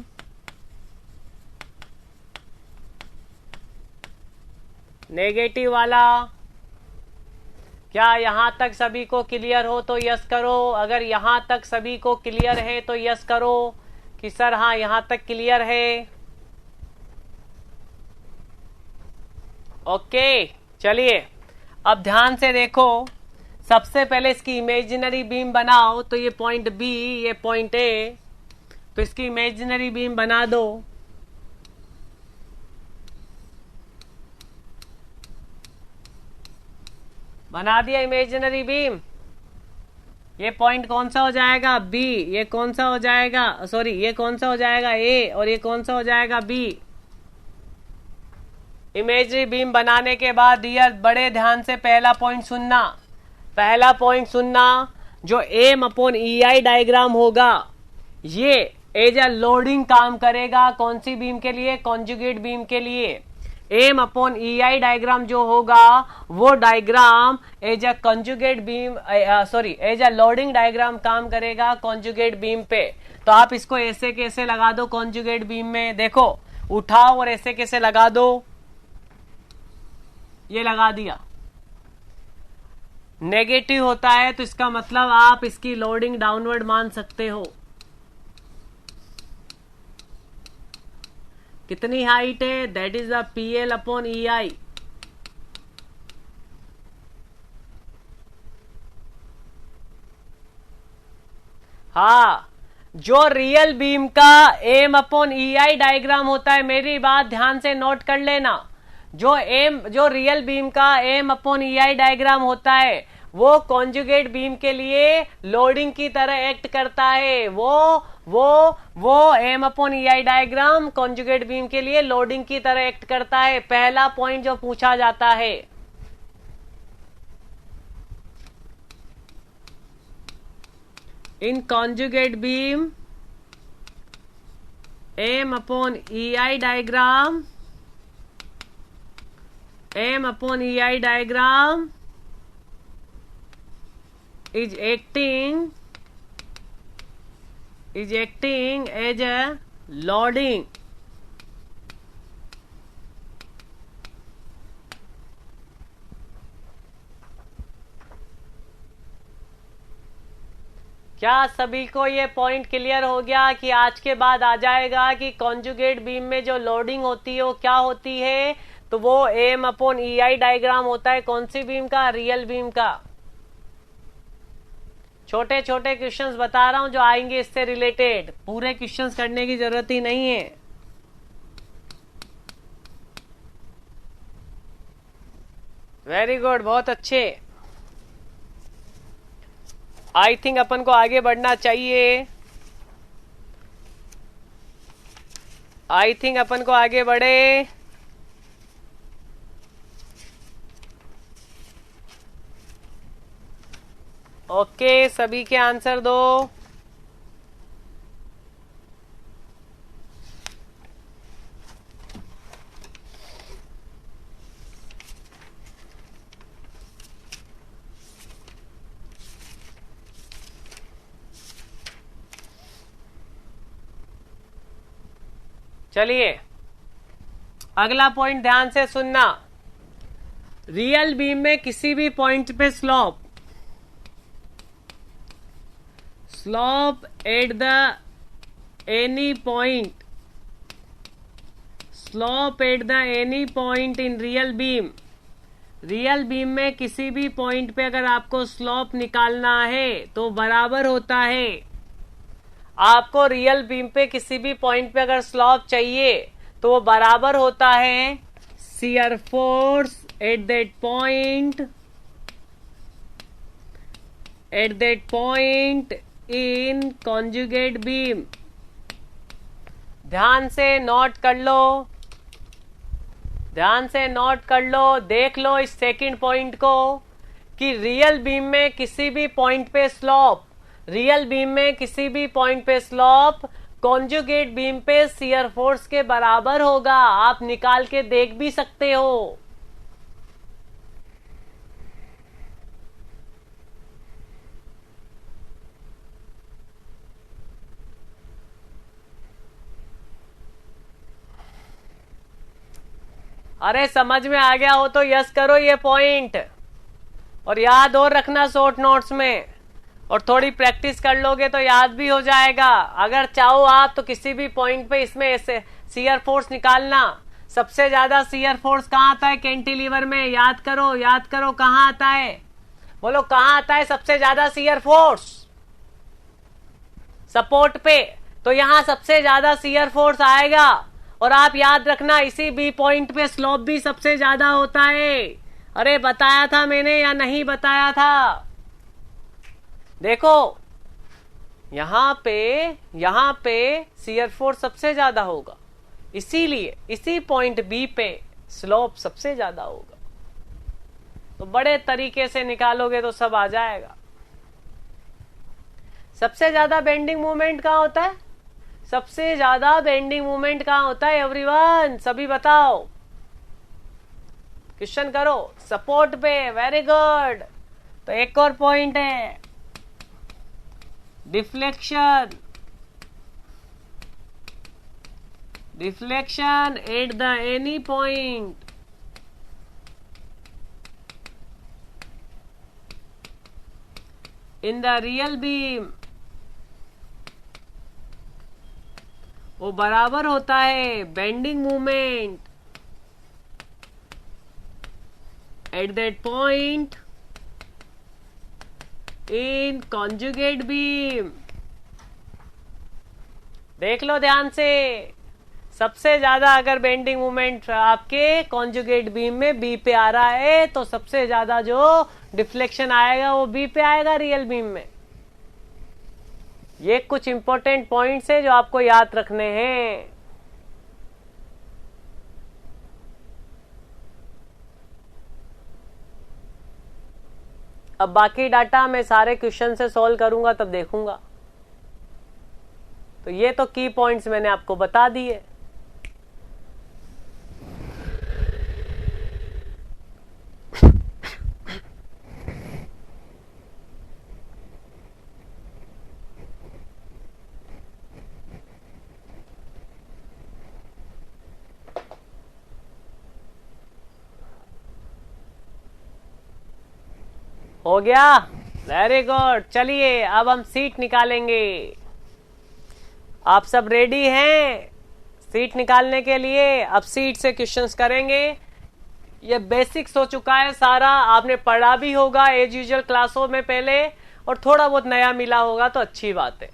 Negative वाला, क्या यहां तक सभी को क्लियर हो तो यस करो। अगर यहां तक सभी को क्लियर है तो यस करो कि सर हाँ यहां तक क्लियर है। ओके, चलिए अब ध्यान से देखो। सबसे पहले इसकी इमेजिनरी बीम बनाओ, तो ये पॉइंट बी, ये पॉइंट ए, तो इसकी इमेजिनरी बीम बना दो। बना दिया इमेजिनरी बीम। ये पॉइंट कौन सा हो जाएगा? बी। ये कौन सा हो जाएगा? सॉरी, ये कौन सा हो जाएगा? ए। और ये कौन सा हो जाएगा? बी। इमेजरी बीम बनाने के बाद डियर बड़े ध्यान से पहला पॉइंट सुनना। पहला पॉइंट सुनना, जो M upon E I diagram होगा ये एज अ लोडिंग काम करेगा। कौन सी बीम के लिए? कॉन्जुगेट बीम के लिए। M upon E I diagram जो होगा वो diagram as a conjugate beam, sorry as a loading diagram काम करेगा कॉन्जुगेट बीम पे। तो आप इसको ऐसे कैसे लगा दो कॉन्जुगेट बीम में, देखो उठाओ और ऐसे कैसे लगा दो। ये लगा दिया। नेगेटिव होता है तो इसका मतलब आप इसकी लोडिंग डाउनवर्ड मान सकते हो। कितनी हाइट है? That is the PL upon E I. हाँ, जो रियल बीम का M upon E I diagram होता है, मेरी बात ध्यान से नोट कर लेना। जो रियल बीम का M upon E I diagram होता है वो कॉन्जुगेट बीम के लिए लोडिंग की तरह एक्ट करता है। वो M upon E I diagram conjugate beam के लिए लोडिंग की तरह एक्ट करता है। पहला पॉइंट जो पूछा जाता है। In conjugate beam M upon E I diagram, M upon E I diagram is acting as a loading। क्या सभी को ये पॉइंट क्लियर हो गया कि आज के बाद आ जाएगा कि कॉन्जुगेट बीम में जो लोडिंग होती है वो क्या होती है? तो वो M upon E I diagram होता है। कौन सी बीम का? रियल बीम का। छोटे छोटे क्वेश्चंस बता रहा हूं जो आएंगे इससे रिलेटेड, पूरे क्वेश्चंस करने की जरूरत ही नहीं है। वेरी गुड, बहुत अच्छे। आई थिंक अपन को आगे बढ़ना चाहिए। आई थिंक अपन को आगे बढ़े। ओके, सभी के आंसर दो। चलिए अगला पॉइंट ध्यान से सुनना। रियल बीम में किसी भी पॉइंट पे slope at the any point, slope at the any point in real beam, real beam में किसी भी पॉइंट पे अगर आपको स्लोप निकालना है तो बराबर होता है, आपको रियल बीम पे किसी भी पॉइंट पे अगर स्लोप चाहिए तो वो बराबर होता है shear force at that point in conjugate beam. ध्यान से नोट कर लो, ध्यान से नोट कर लो, देख लो इस सेकंड पॉइंट को कि रियल बीम में किसी भी पॉइंट पे स्लोप, रियल बीम में किसी भी पॉइंट पे स्लोप कॉन्जुगेट बीम पे शियर फोर्स के बराबर होगा। आप निकाल के देख भी सकते हो। अरे समझ में आ गया हो तो यस करो ये पॉइंट, और याद और रखना शॉर्ट नोट्स में, और थोड़ी प्रैक्टिस कर लोगे तो याद भी हो जाएगा। अगर चाहो आप तो किसी भी पॉइंट पे इसमें ऐसे शियर फोर्स निकालना। सबसे ज्यादा शियर फोर्स कहाँ आता है कैंटिलीवर में? याद करो, याद करो, कहाँ आता है? बोलो कहाँ आता है सबसे ज्यादा शियर फोर्स? सपोर्ट पे। तो यहां सबसे ज्यादा शियर फोर्स आएगा, और आप याद रखना इसी बी पॉइंट पे स्लोप भी सबसे ज्यादा होता है। अरे बताया था मैंने या नहीं बताया था? देखो यहां पे शियर फोर्स सबसे ज्यादा होगा, इसीलिए इसी पॉइंट बी पे स्लोप सबसे ज्यादा होगा। तो बड़े तरीके से निकालोगे तो सब आ जाएगा। सबसे ज्यादा बेंडिंग मूवमेंट कहां होता है? सबसे ज्यादा बेंडिंग मूवमेंट कहां होता है एवरीवन? सभी बताओ, क्वेश्चन करो। सपोर्ट पे। Very good. तो एक और पॉइंट है deflection, deflection at the any point. In the real beam वो बराबर होता है bending movement at that point in conjugate beam. देख लो ध्यान से, सबसे ज्यादा अगर बेंडिंग मूवमेंट आपके कॉन्जुगेट बीम में बी पे आ रहा है तो सबसे ज्यादा जो डिफ्लेक्शन आएगा वो बी पे आएगा रियल बीम में। ये कुछ इंपॉर्टेंट पॉइंट्स है जो आपको याद रखने हैं। अब बाकी डाटा मैं सारे क्वेश्चन से सॉल्व करूंगा तब देखूंगा। तो ये तो की पॉइंट्स मैंने आपको बता दिए। हो गया? Very good. चलिए अब हम सीट निकालेंगे। आप सब रेडी हैं सीट निकालने के लिए? अब सीट से क्वेश्चंस करेंगे। ये बेसिक्स हो चुका है सारा, आपने पढ़ा भी होगा एज यूजुअल क्लासों में पहले, और थोड़ा बहुत नया मिला होगा तो अच्छी बात है।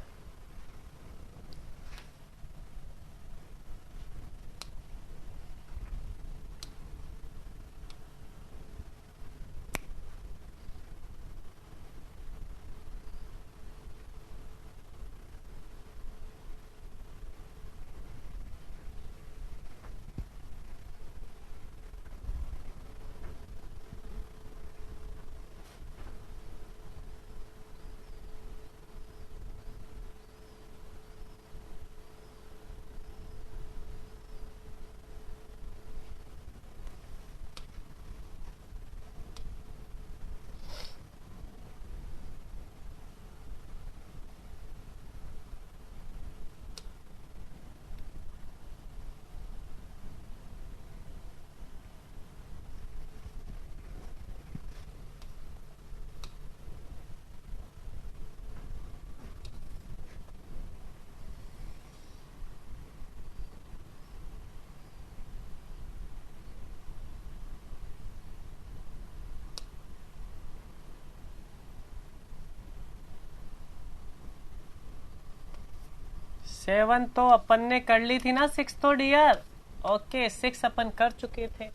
7 तो अपन ने कर ली थी ना, 6 तो डियर। ओके 6 अपन कर चुके थे।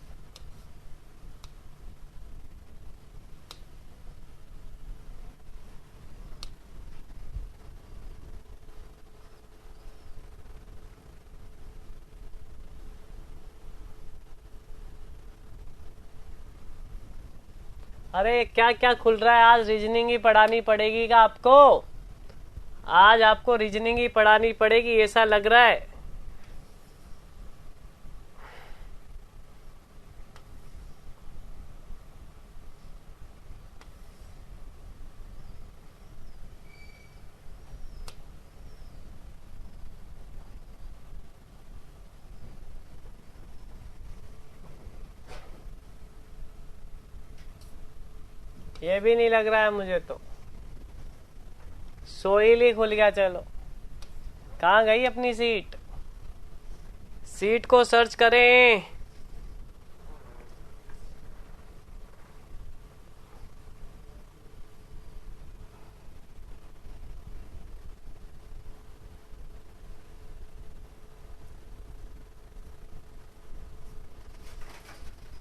अरे क्या क्या खुल रहा है, आज रीजनिंग ही पढ़ानी पड़ेगी क्या आपको? आज आपको रीजनिंग ही पढ़ानी पड़ेगी ऐसा लग रहा है। ये भी नहीं लग रहा है मुझे तो। सोइल ही खुल गया। चलो कहाँ गई अपनी सीट? सीट को सर्च करें।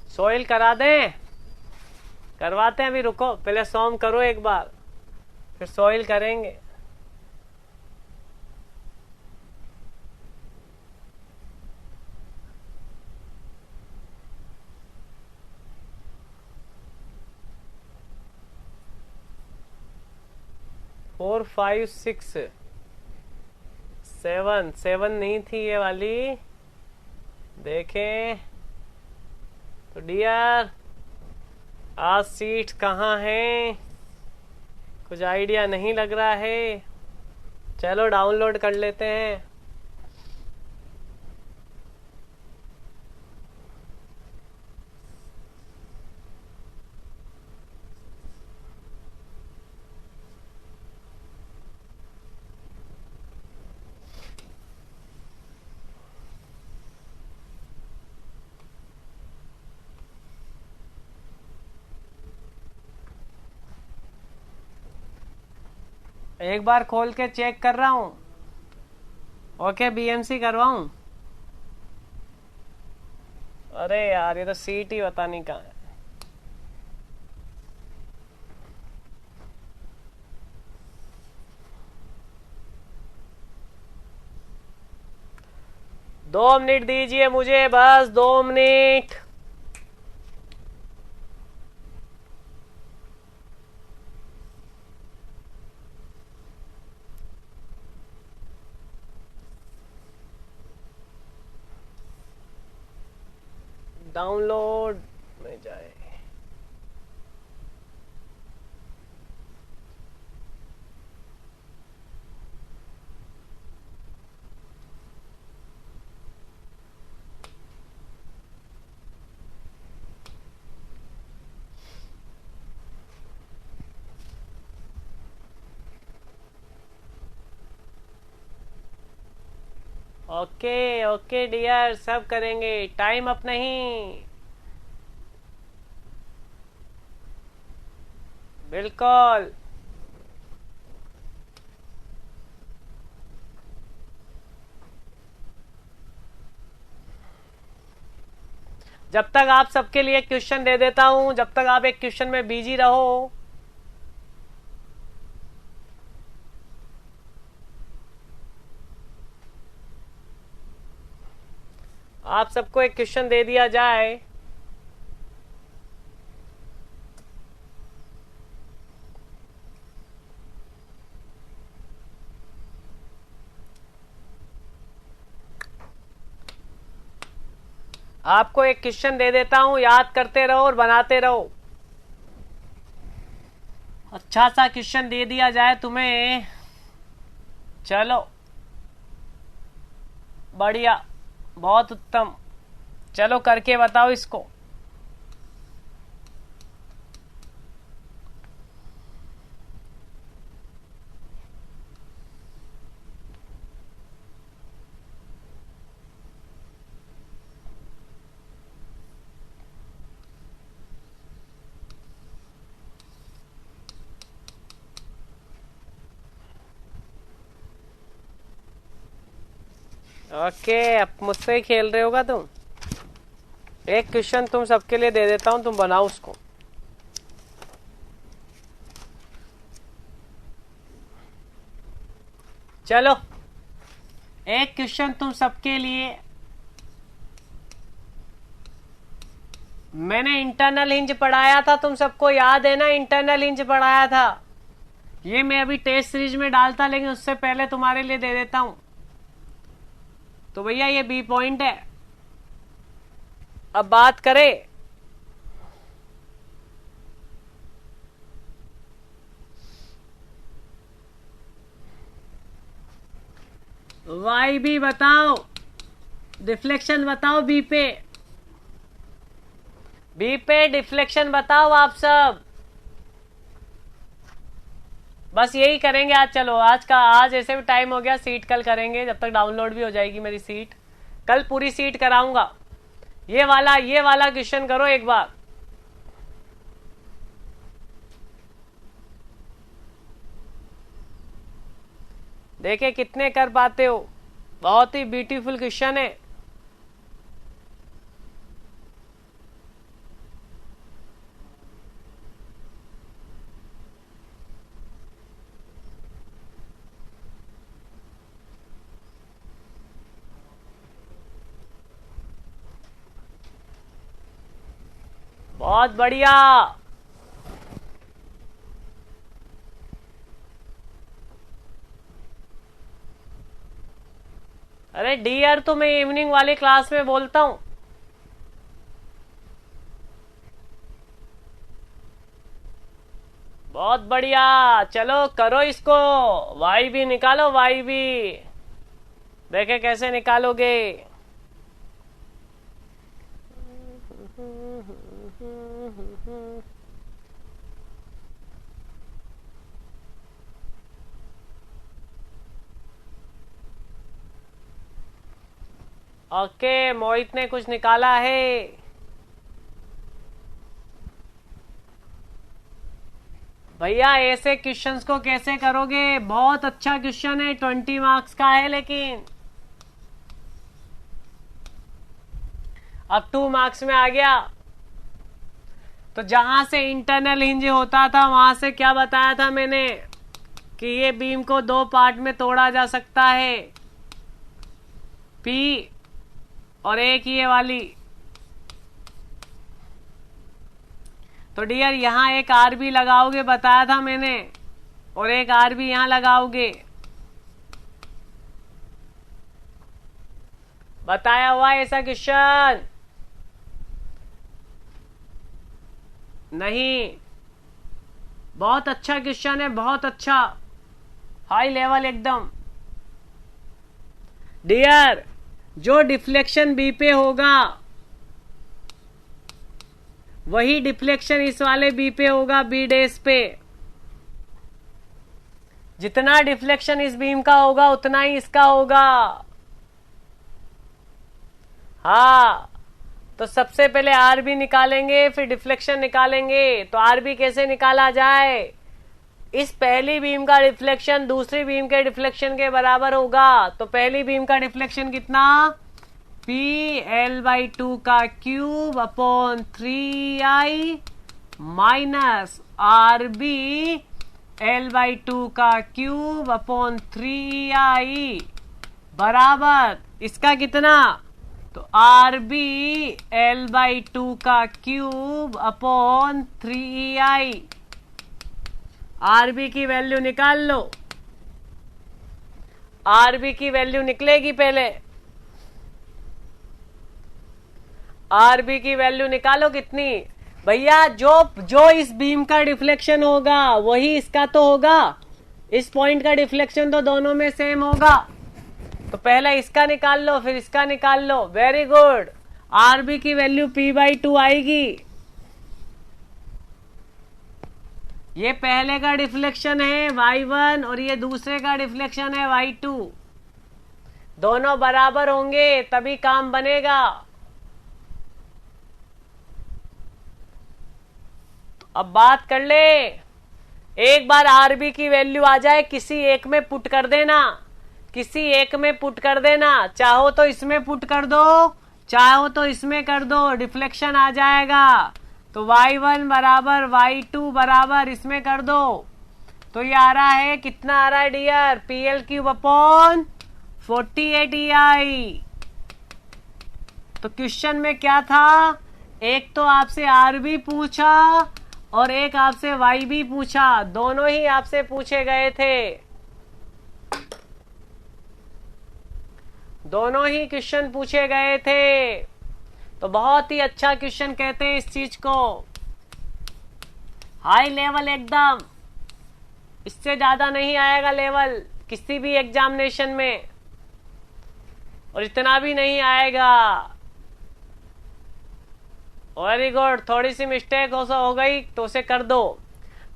सोइल करा दें? करवाते हैं, अभी रुको, पहले सॉम करो एक बार, फिर सोइल करेंगे। Four five six seven, seven नहीं थी ये वाली, देखें तो डियर आज सीट कहाँ हैं, कुछ आइडिया नहीं लग रहा है। चलो डाउनलोड कर लेते हैं। एक बार खोल के चेक कर रहा हूँ। ओके बीएमसी करवाऊं? अरे यार ये तो सीट ही पता नहीं कहाँ है। दो मिनट दीजिए मुझे, बस 2 मिनट। डाउनलोड में जाए। ओके ओके डियर, सब करेंगे, टाइम अप नहीं। बिल्कुल। जब तक आप सबके लिए क्वेश्चन दे देता हूं, जब तक आप एक क्वेश्चन में बिजी रहो। आप सबको एक क्वेश्चन दे दिया जाए। आपको एक क्वेश्चन दे देता हूं, याद करते रहो और बनाते रहो। अच्छा सा क्वेश्चन दे दिया जाए तुम्हें। चलो बढ़िया, बहुत उत्तम। चलो करके बताओ इसको। ओके, अब मुझसे ही खेल रहे होगा तुम। एक क्वेश्चन तुम सबके लिए दे देता हूं, तुम बनाओ उसको। चलो, एक क्वेश्चन तुम सबके लिए। मैंने इंटरनल हिंज पढ़ाया था, तुम सबको याद है ना? इंटरनल हिंज पढ़ाया था। ये मैं अभी टेस्ट सीरीज में डालता, लेकिन उससे पहले तुम्हारे लिए दे देता हूं। तो भैया ये बी पॉइंट है। अब बात करें वाई बी, बताओ डिफ्लेक्शन बताओ बी पे। बी पे डिफ्लेक्शन बताओ आप सब। बस यही करेंगे आज। चलो आज ऐसे भी टाइम हो गया, सीट कल करेंगे, जब तक डाउनलोड भी हो जाएगी मेरी सीट। कल पूरी सीट कराऊंगा। ये वाला क्वेश्चन करो एक बार। देखे कितने कर पाते हो। बहुत ही ब्यूटीफुल क्वेश्चन है। बहुत बढ़िया। अरे डियर तो मैं इवनिंग वाली क्लास में बोलता हूं। बहुत बढ़िया, चलो करो इसको। वाई भी निकालो, वाई भी। देखे कैसे निकालोगे। ओके, मोहित ने कुछ निकाला है। भैया ऐसे क्वेश्चंस को कैसे करोगे? बहुत अच्छा क्वेश्चन है, 20 मार्क्स का है, लेकिन अब 2 मार्क्स में आ गया। तो जहां से इंटरनल हिंज होता था, वहां से क्या बताया था मैंने कि ये बीम को 2 पार्ट में तोड़ा जा सकता है, पी और एक ये वाली। तो डियर यहां एक आर भी लगाओगे, बताया था मैंने, और एक आर भी यहां लगाओगे, बताया हुआ ऐसा क्वेश्चन नहीं? बहुत अच्छा क्वेश्चन है, बहुत अच्छा, हाई लेवल एकदम। डियर जो डिफ्लेक्शन बी पे होगा वही डिफ्लेक्शन इस वाले बी पे होगा, बी डेस पे। जितना डिफ्लेक्शन इस बीम का होगा उतना ही इसका होगा। हाँ, तो सबसे पहले आर बी निकालेंगे, फिर डिफ्लेक्शन निकालेंगे। तो आर बी कैसे निकाला जाए? इस पहली बीम का डिफ्लेक्शन दूसरी बीम के डिफ्लेक्शन के बराबर होगा। तो पहली बीम का डिफ्लेक्शन कितना? पी एल बाई 2 का cube upon 3i minus R B L by 2 का क्यूब अपॉन 3i बराबर इसका कितना? तो आर बी एल बाई 2 का cube upon 3i। R B की वैल्यू निकाल लो। आर बी की वैल्यू निकलेगी पहले। आर बी की वैल्यू निकालो कितनी? भैया जो इस बीम का डिफ्लेक्शन होगा वही इसका तो होगा। इस पॉइंट का डिफ्लेक्शन तो दोनों में सेम होगा। तो पहले इसका निकाल लो, फिर इसका निकाल लो। Very good. आर बी की वैल्यू पी बाई 2 आएगी। ये पहले का डिफ्लेक्शन है y1 और ये दूसरे का डिफ्लेक्शन है y2। दोनों बराबर होंगे तभी काम बनेगा। तो अब बात कर ले। एक बार आरबी की वैल्यू आ जाए, किसी एक में पुट कर देना। किसी एक में पुट कर देना, चाहो तो इसमें पुट कर दो, चाहो तो इसमें कर दो, रिफ्लेक्शन आ जाएगा। तो y1 बराबर y2 बराबर इसमें कर दो, तो ये आ रहा है, कितना आ रहा है डियर, PL³ अपॉन 48 EI। तो क्वेश्चन में क्या था, एक तो आपसे R भी पूछा और एक आपसे Y भी पूछा, दोनों ही आपसे पूछे गए थे, दोनों ही क्वेश्चन पूछे गए थे। तो बहुत ही अच्छा क्वेश्चन कहते हैं इस चीज को, हाई लेवल एकदम, इससे ज्यादा नहीं आएगा लेवल किसी भी एग्जामिनेशन में, और इतना भी नहीं आएगा। वेरी गुड, थोड़ी सी मिस्टेक हो गई तो उसे कर दो।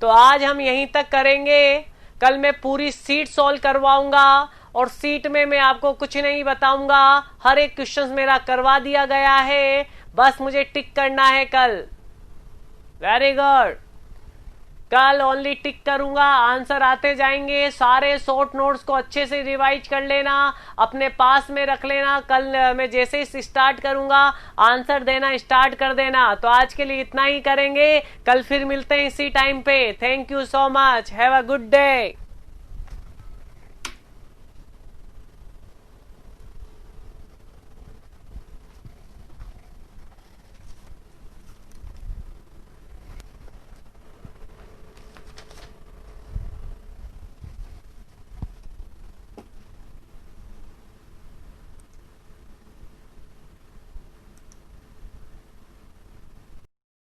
तो आज हम यहीं तक करेंगे, कल मैं पूरी सीट सॉल्व करवाऊंगा और सीट में मैं आपको कुछ नहीं बताऊंगा, हर एक क्वेश्चन मेरा करवा दिया गया है, बस मुझे टिक करना है कल। वेरी गुड, कल ओनली टिक करूंगा, आंसर आते जाएंगे। सारे शॉर्ट नोट्स को अच्छे से रिवाइज कर लेना, अपने पास में रख लेना, कल मैं जैसे ही स्टार्ट करूंगा आंसर देना स्टार्ट कर देना। तो आज के लिए इतना ही करेंगे, कल फिर मिलते हैं इसी टाइम पे। Thank you so much, have a good day.